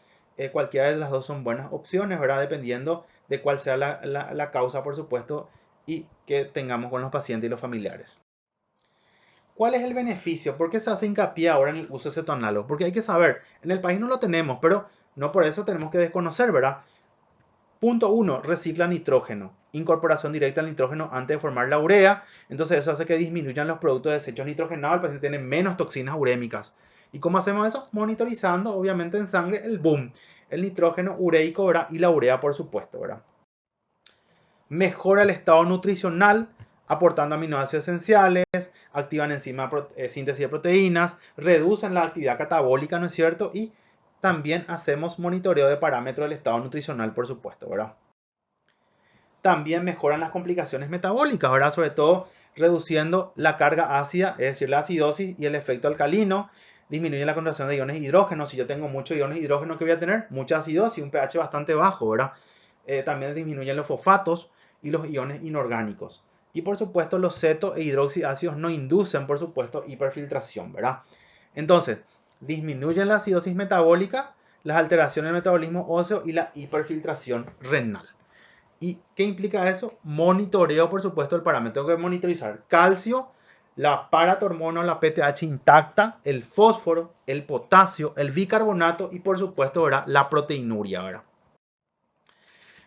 Cualquiera de las dos son buenas opciones, ¿verdad? Dependiendo de cuál sea la causa, por supuesto, y que tengamos con los pacientes y los familiares. ¿Cuál es el beneficio? ¿Por qué se hace hincapié ahora en el uso de cetoanálogo? Porque hay que saber, en el país no lo tenemos, pero no por eso tenemos que desconocer, ¿verdad? Punto 1, recicla nitrógeno. Incorporación directa al nitrógeno antes de formar la urea. Entonces eso hace que disminuyan los productos de desechos nitrogenados. El paciente tiene menos toxinas urémicas. ¿Y cómo hacemos eso? Monitorizando, obviamente, en sangre el boom, el nitrógeno ureico, ¿verdad? Y la urea, por supuesto, ¿verdad? Mejora el estado nutricional, aportando aminoácidos esenciales, activan enzimas síntesis de proteínas, reducen la actividad catabólica, ¿no es cierto? Y también hacemos monitoreo de parámetros del estado nutricional, por supuesto, ¿verdad? También mejoran las complicaciones metabólicas, ¿verdad? Sobre todo reduciendo la carga ácida, es decir, la acidosis y el efecto alcalino, disminuye la concentración de iones hidrógeno. Si yo tengo muchos iones hidrógeno, ¿qué voy a tener? Mucha acidosis, un pH bastante bajo, ¿verdad? También disminuyen los fosfatos y los iones inorgánicos. Y por supuesto, los ceto e hidroxiácidos no inducen, por supuesto, hiperfiltración, ¿verdad? Entonces, disminuyen la acidosis metabólica, las alteraciones del metabolismo óseo y la hiperfiltración renal. ¿Y qué implica eso? Monitoreo, por supuesto, el parámetro. Tengo que monitorizar calcio, la paratormona o la PTH intacta, el fósforo, el potasio, el bicarbonato y, por supuesto, ¿verdad? La proteinuria, ¿verdad?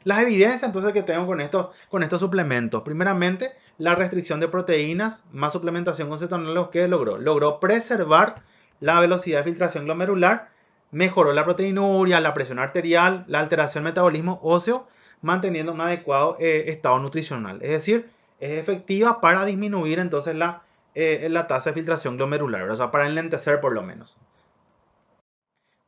Las evidencias entonces que tengo con estos suplementos. Primeramente, la restricción de proteínas más suplementación con cetoanálogo, ¿qué logró? Logró preservar la velocidad de filtración glomerular, mejoró la proteinuria, la presión arterial, la alteración del metabolismo óseo, manteniendo un adecuado estado nutricional. Es decir, es efectiva para disminuir entonces la tasa de filtración glomerular, ¿verdad? O sea, para enlentecer por lo menos.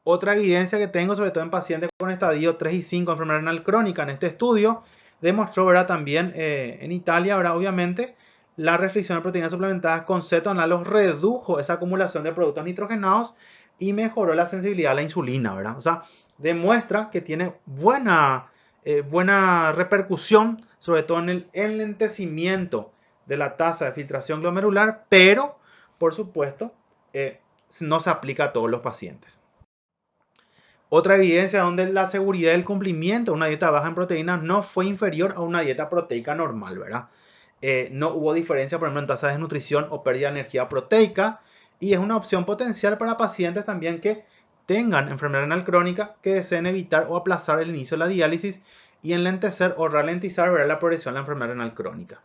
Otra evidencia que tengo, sobre todo en pacientes con estadio 3 y 5 de enfermedad renal crónica, en este estudio, demostró, ¿verdad? También en Italia, ¿verdad? Obviamente, la restricción de proteínas suplementadas con cetoanálogos redujo esa acumulación de productos nitrogenados y mejoró la sensibilidad a la insulina, ¿verdad? O sea, demuestra que tiene buena repercusión, sobre todo en el enlentecimiento de la tasa de filtración glomerular, pero, por supuesto, no se aplica a todos los pacientes. Otra evidencia donde la seguridad del cumplimiento de una dieta baja en proteínas no fue inferior a una dieta proteica normal, ¿verdad? No hubo diferencia, por ejemplo, en tasa de desnutrición o pérdida de energía proteica, y es una opción potencial para pacientes también que tengan enfermedad renal crónica, que deseen evitar o aplazar el inicio de la diálisis y enlentecer o ralentizar, ¿verdad?, la progresión de la enfermedad renal crónica.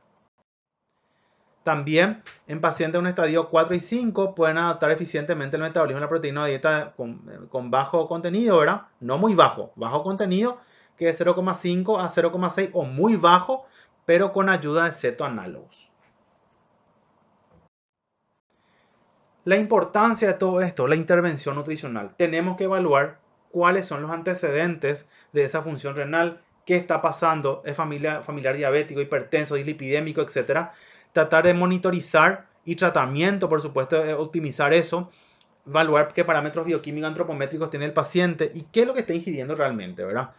También en pacientes de un estadio 4 y 5 pueden adaptar eficientemente el metabolismo de la proteína de dieta con bajo contenido, ¿verdad? No muy bajo, bajo contenido, que es 0,5 a 0,6 o muy bajo, pero con ayuda de cetoanálogos. La importancia de todo esto, la intervención nutricional. Tenemos que evaluar cuáles son los antecedentes de esa función renal, qué está pasando, es familiar diabético, hipertenso, dislipidémico, etc. Tratar de monitorizar y tratamiento, por supuesto, de optimizar eso, evaluar qué parámetros bioquímicos antropométricos tiene el paciente y qué es lo que está ingiriendo realmente, ¿verdad?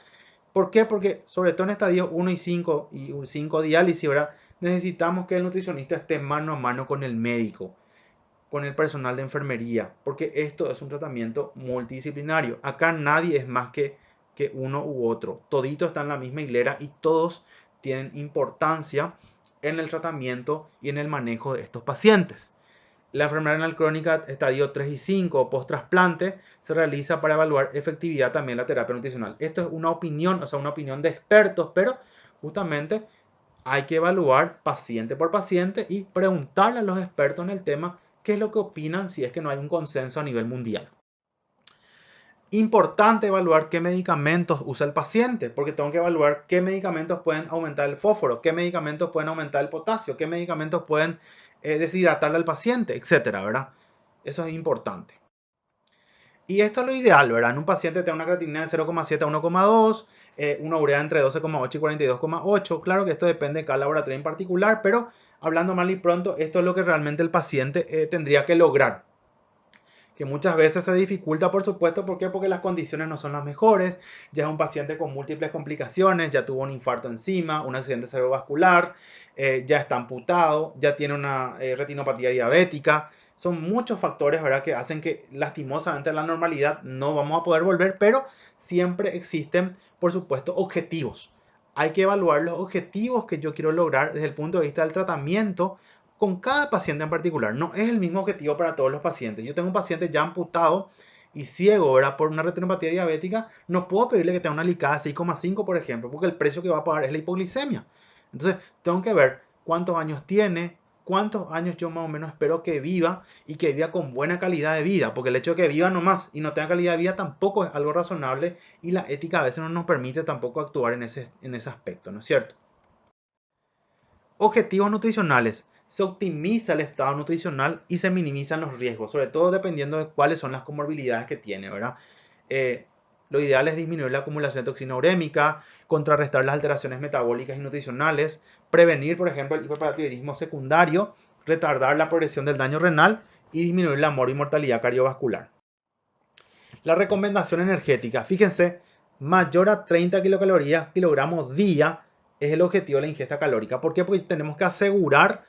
¿Por qué? Porque sobre todo en estadios 1 y 5 diálisis, ¿verdad? Necesitamos que el nutricionista esté mano a mano con el médico, con el personal de enfermería, porque esto es un tratamiento multidisciplinario. Acá nadie es más que uno u otro. Toditos están en la misma hilera y todos tienen importancia en el tratamiento y en el manejo de estos pacientes. La enfermedad renal crónica estadio 3 y 5 o post-trasplante se realiza para evaluar efectividad también de la terapia nutricional. Esto es una opinión, o sea, una opinión de expertos, pero justamente hay que evaluar paciente por paciente y preguntarle a los expertos en el tema qué es lo que opinan si es que no hay un consenso a nivel mundial. Importante evaluar qué medicamentos usa el paciente, porque tengo que evaluar qué medicamentos pueden aumentar el fósforo, qué medicamentos pueden aumentar el potasio, qué medicamentos pueden deshidratarle al paciente, etcétera, ¿verdad? Eso es importante. Y esto es lo ideal, ¿verdad? En un paciente tiene una creatinina de 0,7 a 1,2, una urea entre 12,8 y 42,8. Claro que esto depende de cada laboratorio en particular, pero hablando mal y pronto, esto es lo que realmente el paciente tendría que lograr. Que muchas veces se dificulta, por supuesto, ¿por qué? Porque las condiciones no son las mejores, ya es un paciente con múltiples complicaciones, ya tuvo un infarto encima, un accidente cerebrovascular, ya está amputado, ya tiene una retinopatía diabética. Son muchos factores, ¿verdad?, que hacen que lastimosamente a la normalidad no vamos a poder volver, pero siempre existen, por supuesto, objetivos. Hay que evaluar los objetivos que yo quiero lograr desde el punto de vista del tratamiento con cada paciente en particular. No es el mismo objetivo para todos los pacientes. Yo tengo un paciente ya amputado y ciego, ¿verdad? Por una retinopatía diabética, no puedo pedirle que tenga una glicada 6,5, por ejemplo, porque el precio que va a pagar es la hipoglicemia. Entonces, tengo que ver cuántos años tiene, cuántos años yo más o menos espero que viva y que viva con buena calidad de vida, porque el hecho de que viva nomás y no tenga calidad de vida tampoco es algo razonable y la ética a veces no nos permite tampoco actuar en ese aspecto, ¿no es cierto? Objetivos nutricionales. Se optimiza el estado nutricional y se minimizan los riesgos, sobre todo dependiendo de cuáles son las comorbilidades que tiene, ¿verdad? Eh, lo ideal es disminuir la acumulación de toxina urémica, contrarrestar las alteraciones metabólicas y nutricionales, prevenir, por ejemplo, el hiperparathyroidismo secundario, retardar la progresión del daño renal y disminuir la mortalidad cardiovascular. La recomendación energética, fíjense, mayor a 30 kilocalorías kilogramos día es el objetivo de la ingesta calórica. ¿Por qué? Porque tenemos que asegurar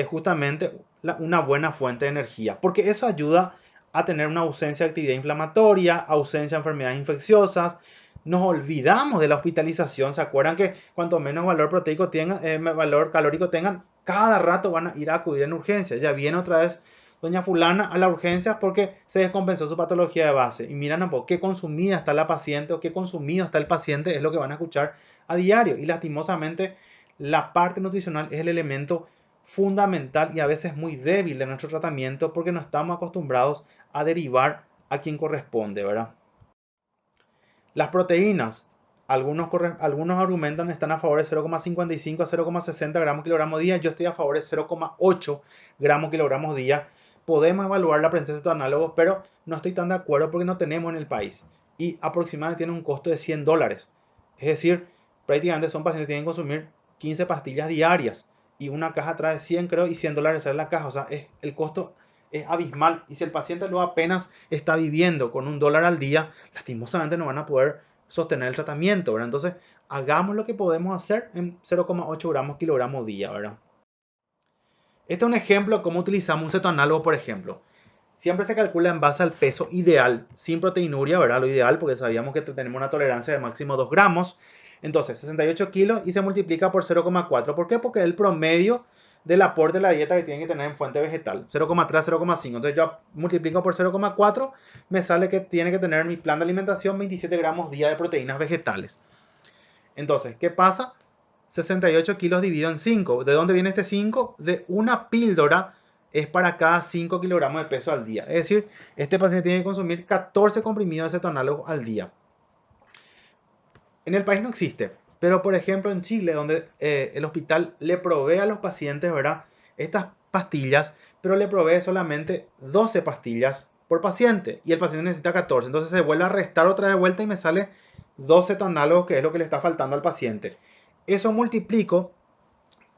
justamente una buena fuente de energía, porque eso ayuda a tener una ausencia de actividad inflamatoria, ausencia de enfermedades infecciosas. Nos olvidamos de la hospitalización. ¿Se acuerdan que cuanto menos valor proteico tengan, valor calórico tengan, cada rato van a ir a acudir en urgencia? Ya viene otra vez doña fulana a la urgencia porque se descompensó su patología de base. Y miran un poco qué consumida está la paciente o qué consumido está el paciente, es lo que van a escuchar a diario. Y lastimosamente la parte nutricional es el elemento fundamental y a veces muy débil de nuestro tratamiento porque no estamos acostumbrados a derivar a quien corresponde, ¿verdad? Las proteínas, algunos argumentan están a favor de 0,55 a 0,60 gramos kilogramo día. Yo estoy a favor de 0,8 gramos kilogramos día. Podemos evaluar la presencia de estos análogos, pero no estoy tan de acuerdo porque no tenemos en el país. Y aproximadamente tiene un costo de $100. Es decir, prácticamente son pacientes que tienen que consumir 15 pastillas diarias. Y una caja trae 100, creo, y $100 sale la caja. O sea, el costo es abismal. Y si el paciente luego apenas está viviendo con $1 al día, lastimosamente no van a poder sostener el tratamiento, ¿verdad? Entonces, hagamos lo que podemos hacer en 0,8 gramos kilogramo día, ¿verdad? Este es un ejemplo de cómo utilizamos un cetoanálogo, por ejemplo. Siempre se calcula en base al peso ideal, sin proteinuria, ¿verdad? Lo ideal, porque sabíamos que tenemos una tolerancia de máximo 2 gramos. Entonces, 68 kilos y se multiplica por 0,4. ¿Por qué? Porque es el promedio del aporte de la dieta que tienen que tener en fuente vegetal. 0,3, 0,5. Entonces yo multiplico por 0,4, me sale que tiene que tener mi plan de alimentación 27 gramos día de proteínas vegetales. Entonces, ¿qué pasa? 68 kilos dividido en 5. ¿De dónde viene este 5? De una píldora es para cada 5 kilogramos de peso al día. Es decir, este paciente tiene que consumir 14 comprimidos de cetoanálogo al día. En el país no existe, pero por ejemplo en Chile, donde el hospital le provee a los pacientes, ¿verdad?, estas pastillas, pero le provee solamente 12 pastillas por paciente y el paciente necesita 14. Entonces se vuelve a restar otra vez vuelta y me sale 12 cetoanálogos, que es lo que le está faltando al paciente. Eso multiplico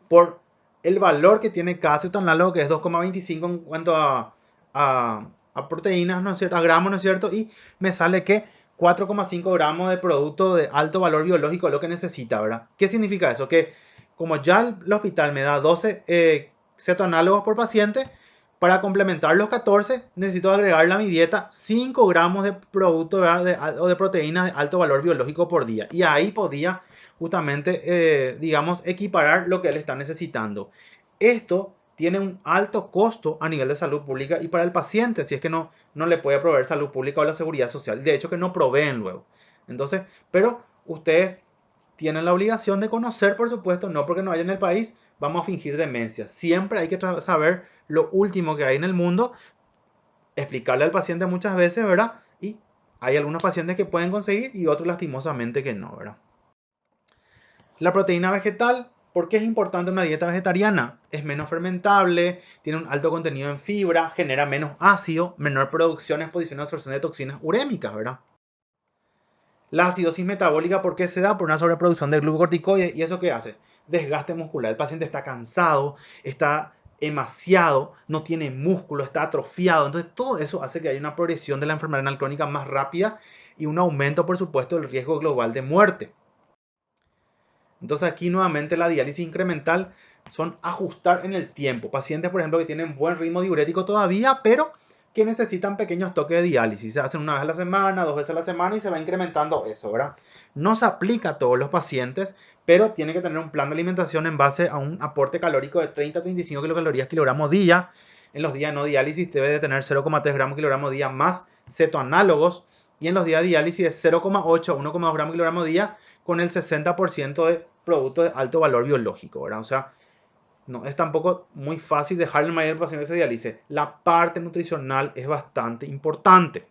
por el valor que tiene cada cetoanálogo, que es 2,25 en cuanto a proteínas, ¿no es cierto?, a gramos, ¿no es cierto? Y me sale que 4,5 gramos de producto de alto valor biológico es lo que necesita, ¿verdad? ¿Qué significa eso? Que como ya el hospital me da 12 cetoanálogos por paciente, para complementar los 14 necesito agregarle a mi dieta 5 gramos de producto, ¿verdad?, o de proteínas de alto valor biológico por día. Y ahí podía justamente, digamos, equiparar lo que él está necesitando. Esto tiene un alto costo a nivel de salud pública y para el paciente, si es que no le puede proveer salud pública o la seguridad social. De hecho, que no proveen luego. Entonces, pero ustedes tienen la obligación de conocer, por supuesto, no porque no haya en el país, vamos a fingir demencia. Siempre hay que saber lo último que hay en el mundo, explicarle al paciente muchas veces, ¿verdad? Y hay algunos pacientes que pueden conseguir y otros lastimosamente que no, ¿verdad? La proteína vegetal, ¿por qué es importante una dieta vegetariana? Es menos fermentable, tiene un alto contenido en fibra, genera menos ácido, menor producción, exposición y absorción de toxinas urémicas, ¿verdad? La acidosis metabólica, ¿por qué se da? Por una sobreproducción de glucocorticoides. ¿Y eso qué hace? Desgaste muscular. El paciente está cansado, está emaciado, no tiene músculo, está atrofiado. Entonces todo eso hace que haya una progresión de la enfermedad renal crónica más rápida y un aumento, por supuesto, del riesgo global de muerte. Entonces aquí nuevamente la diálisis incremental son ajustar en el tiempo. Pacientes, por ejemplo, que tienen buen ritmo diurético todavía, pero que necesitan pequeños toques de diálisis. Se hacen una vez a la semana, 2 veces a la semana y se va incrementando eso, ¿verdad? No se aplica a todos los pacientes, pero tiene que tener un plan de alimentación en base a un aporte calórico de 30 a 35 kilocalorías kilogramo día. En los días no diálisis debe de tener 0,3 gramos kilogramo día más cetoanálogos, y en los días de diálisis es 0,8 a 1,2 gramos kilogramo día con el 60% de producto de alto valor biológico, ¿verdad? O sea, no es tampoco muy fácil dejar el mayor paciente se dialice. La parte nutricional es bastante importante.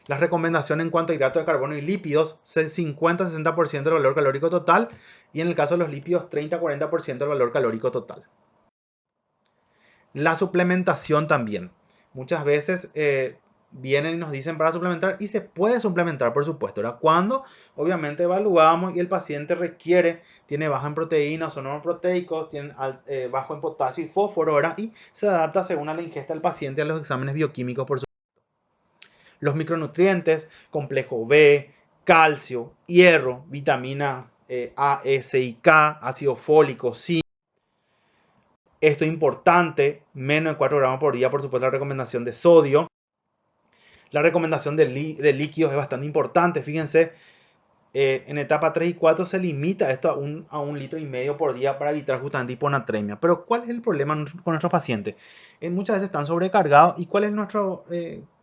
Las recomendaciones en cuanto a hidratos de carbono y lípidos, 50-60% del valor calórico total, y en el caso de los lípidos, 30-40% del valor calórico total. La suplementación también. Muchas veces vienen y nos dicen para suplementar, y se puede suplementar, por supuesto. ¿Verdad? Cuando obviamente evaluamos y el paciente requiere, tiene baja en proteínas o no proteicos, tiene bajo en potasio y fósforo, ¿verdad? Y se adapta según a la ingesta del paciente a los exámenes bioquímicos, por supuesto. Los micronutrientes, complejo B, calcio, hierro, vitamina A, E, C y K, ácido fólico, zinc. Esto es importante, menos de 4 gramos por día, por supuesto, la recomendación de sodio. La recomendación de líquidos es bastante importante. Fíjense, en etapa 3 y 4 se limita esto a 1,5 litros por día para evitar justamente hiponatremia. Pero ¿cuál es el problema con nuestros pacientes? Muchas veces están sobrecargados, y ¿cuál es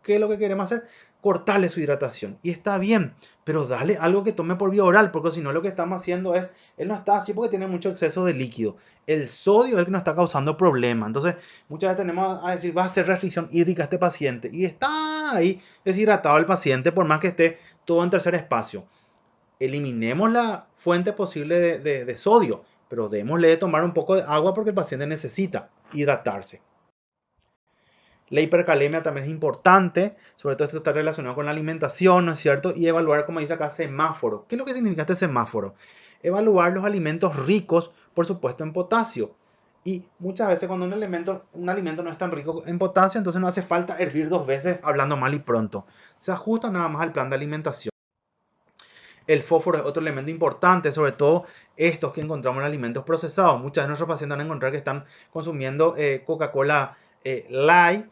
qué es lo que queremos hacer? Cortarle su hidratación. Y está bien, pero dale algo que tome por vía oral, porque si no lo que estamos haciendo es, él no está así porque tiene mucho exceso de líquido. El sodio es el que nos está causando problemas. Entonces, muchas veces tenemos a decir, va a hacer restricción hídrica a este paciente. Y está ahí deshidratado el paciente, por más que esté todo en tercer espacio. Eliminemos la fuente posible de sodio, pero démosle de tomar un poco de agua porque el paciente necesita hidratarse. La hipercalemia también es importante, sobre todo esto está relacionado con la alimentación, ¿no es cierto? Y evaluar, como dice acá, semáforo. ¿Qué es lo que significa este semáforo? Evaluar los alimentos ricos, por supuesto, en potasio. Y muchas veces cuando un alimento no es tan rico en potasio, entonces no hace falta hervir 2 veces hablando mal y pronto. Se ajusta nada más al plan de alimentación. El fósforo es otro elemento importante, sobre todo estos que encontramos en alimentos procesados. Muchas de nuestros pacientes van a encontrar que están consumiendo Coca-Cola Light,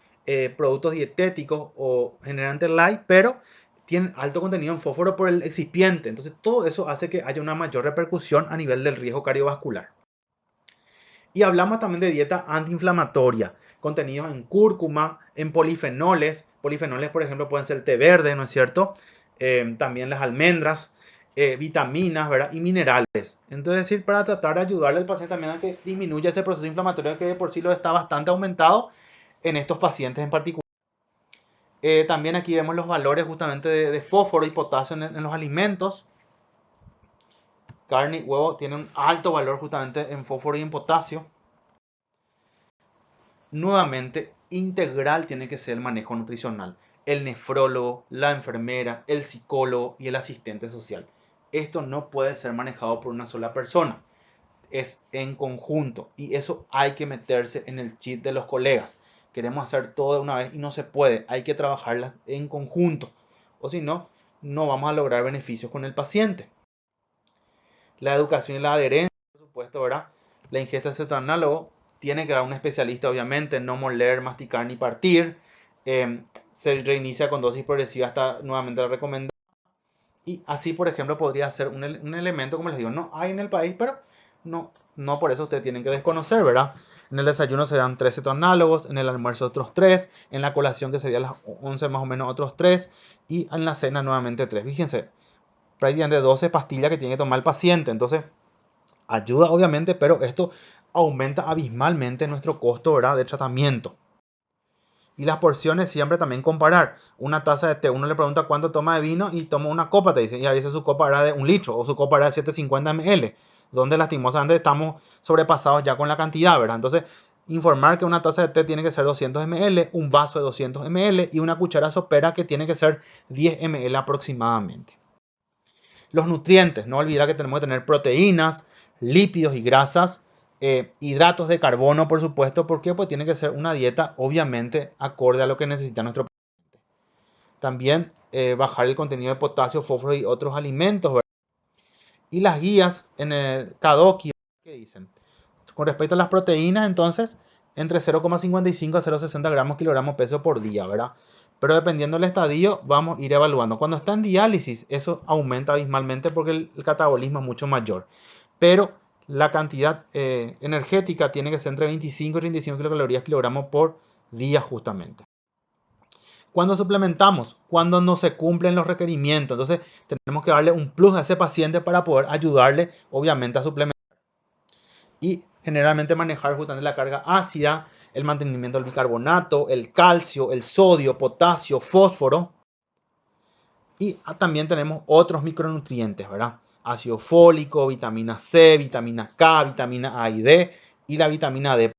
productos dietéticos o generantes Light, pero tienen alto contenido en fósforo por el excipiente. Entonces todo eso hace que haya una mayor repercusión a nivel del riesgo cardiovascular. Y hablamos también de dieta antiinflamatoria, contenidos en cúrcuma, en polifenoles. Polifenoles, por ejemplo, pueden ser el té verde, ¿no es cierto? También las almendras, vitaminas, ¿verdad? Y minerales. Entonces, decir, para tratar de ayudarle al paciente también a que disminuya ese proceso inflamatorio que de por sí lo está bastante aumentado en estos pacientes en particular. También aquí vemos los valores justamente de fósforo y potasio en los alimentos. Carne y huevo tienen un alto valor justamente en fósforo y en potasio. Nuevamente, integral tiene que ser el manejo nutricional. El nefrólogo, la enfermera, el psicólogo y el asistente social. Esto no puede ser manejado por una sola persona. Es en conjunto. Y eso hay que meterse en el chip de los colegas. Queremos hacer todo de una vez y no se puede. Hay que trabajarlas en conjunto. O si no, no vamos a lograr beneficios con el paciente. La educación y la adherencia, por supuesto, ¿verdad? La ingesta de cetoanálogo tiene que dar un especialista, obviamente, no moler, masticar ni partir. Se reinicia con dosis progresiva hasta nuevamente la recomendada. Y así, por ejemplo, podría ser un elemento, como les digo, no hay en el país, pero no por eso ustedes tienen que desconocer, ¿verdad? En el desayuno se dan 3 cetoanálogos, en el almuerzo otros 3, en la colación, que sería a las 11 más o menos, otros 3, y en la cena nuevamente 3. Fíjense, prácticamente 12 pastillas que tiene que tomar el paciente. Entonces, ayuda obviamente, pero esto aumenta abismalmente nuestro costo, ¿verdad?, de tratamiento. Y las porciones siempre también comparar. Una taza de té, uno le pregunta cuánto toma de vino y toma una copa, te dicen, y a veces su copa era de 1 litro o su copa era de 750 ml, donde lastimosamente estamos sobrepasados ya con la cantidad, ¿verdad? Entonces, informar que una taza de té tiene que ser 200 ml, un vaso de 200 ml y una cuchara sopera que tiene que ser 10 ml aproximadamente. Los nutrientes, no olvidar que tenemos que tener proteínas, lípidos y grasas, hidratos de carbono, por supuesto, porque pues tiene que ser una dieta obviamente acorde a lo que necesita nuestro paciente. También bajar el contenido de potasio, fósforo y otros alimentos, ¿verdad? Y las guías en el Kadoki, ¿qué dicen? Con respecto a las proteínas, entonces, entre 0,55 a 0,60 gramos kilogramo peso por día, ¿verdad? Pero dependiendo del estadio, vamos a ir evaluando. Cuando está en diálisis, eso aumenta abismalmente porque el catabolismo es mucho mayor. Pero la cantidad energética tiene que ser entre 25 y 35 kilocalorías kilogramo por día justamente. Cuando suplementamos, cuando no se cumplen los requerimientos, entonces tenemos que darle un plus a ese paciente para poder ayudarle, obviamente, a suplementar. Y generalmente manejar justamente la carga ácida, el mantenimiento del bicarbonato, el calcio, el sodio, potasio, fósforo. Y también tenemos otros micronutrientes, ¿verdad? Ácido fólico, vitamina C, vitamina K, vitamina A y D y la vitamina D.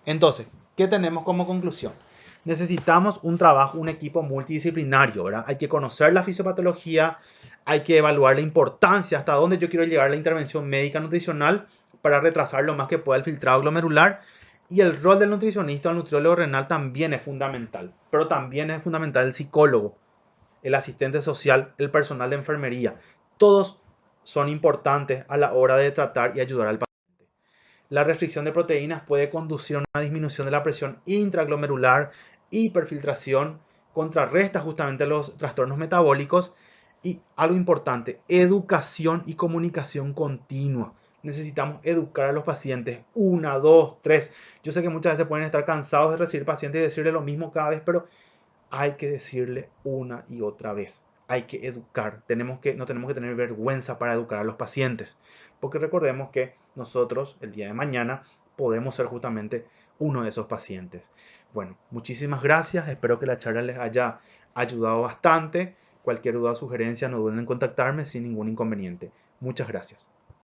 Entonces, ¿qué tenemos como conclusión? Necesitamos un trabajo, un equipo multidisciplinario, ¿verdad? Hay que conocer la fisiopatología, hay que evaluar la importancia, hasta dónde yo quiero llegar la intervención médica nutricional para retrasar lo más que pueda el filtrado glomerular. Y el rol del nutricionista o el nutriólogo renal también es fundamental, pero también es fundamental el psicólogo, el asistente social, el personal de enfermería. Todos son importantes a la hora de tratar y ayudar al paciente. La restricción de proteínas puede conducir a una disminución de la presión intraglomerular, hiperfiltración, contrarresta justamente los trastornos metabólicos y algo importante, educación y comunicación continua. Necesitamos educar a los pacientes, una, dos, tres. Yo sé que muchas veces pueden estar cansados de recibir pacientes y decirle lo mismo cada vez, pero hay que decirle una y otra vez. Hay que educar. No tenemos que tener vergüenza para educar a los pacientes. Porque recordemos que nosotros el día de mañana podemos ser justamente uno de esos pacientes. Bueno, muchísimas gracias. Espero que la charla les haya ayudado bastante. Cualquier duda o sugerencia no duden en contactarme sin ningún inconveniente. Muchas gracias.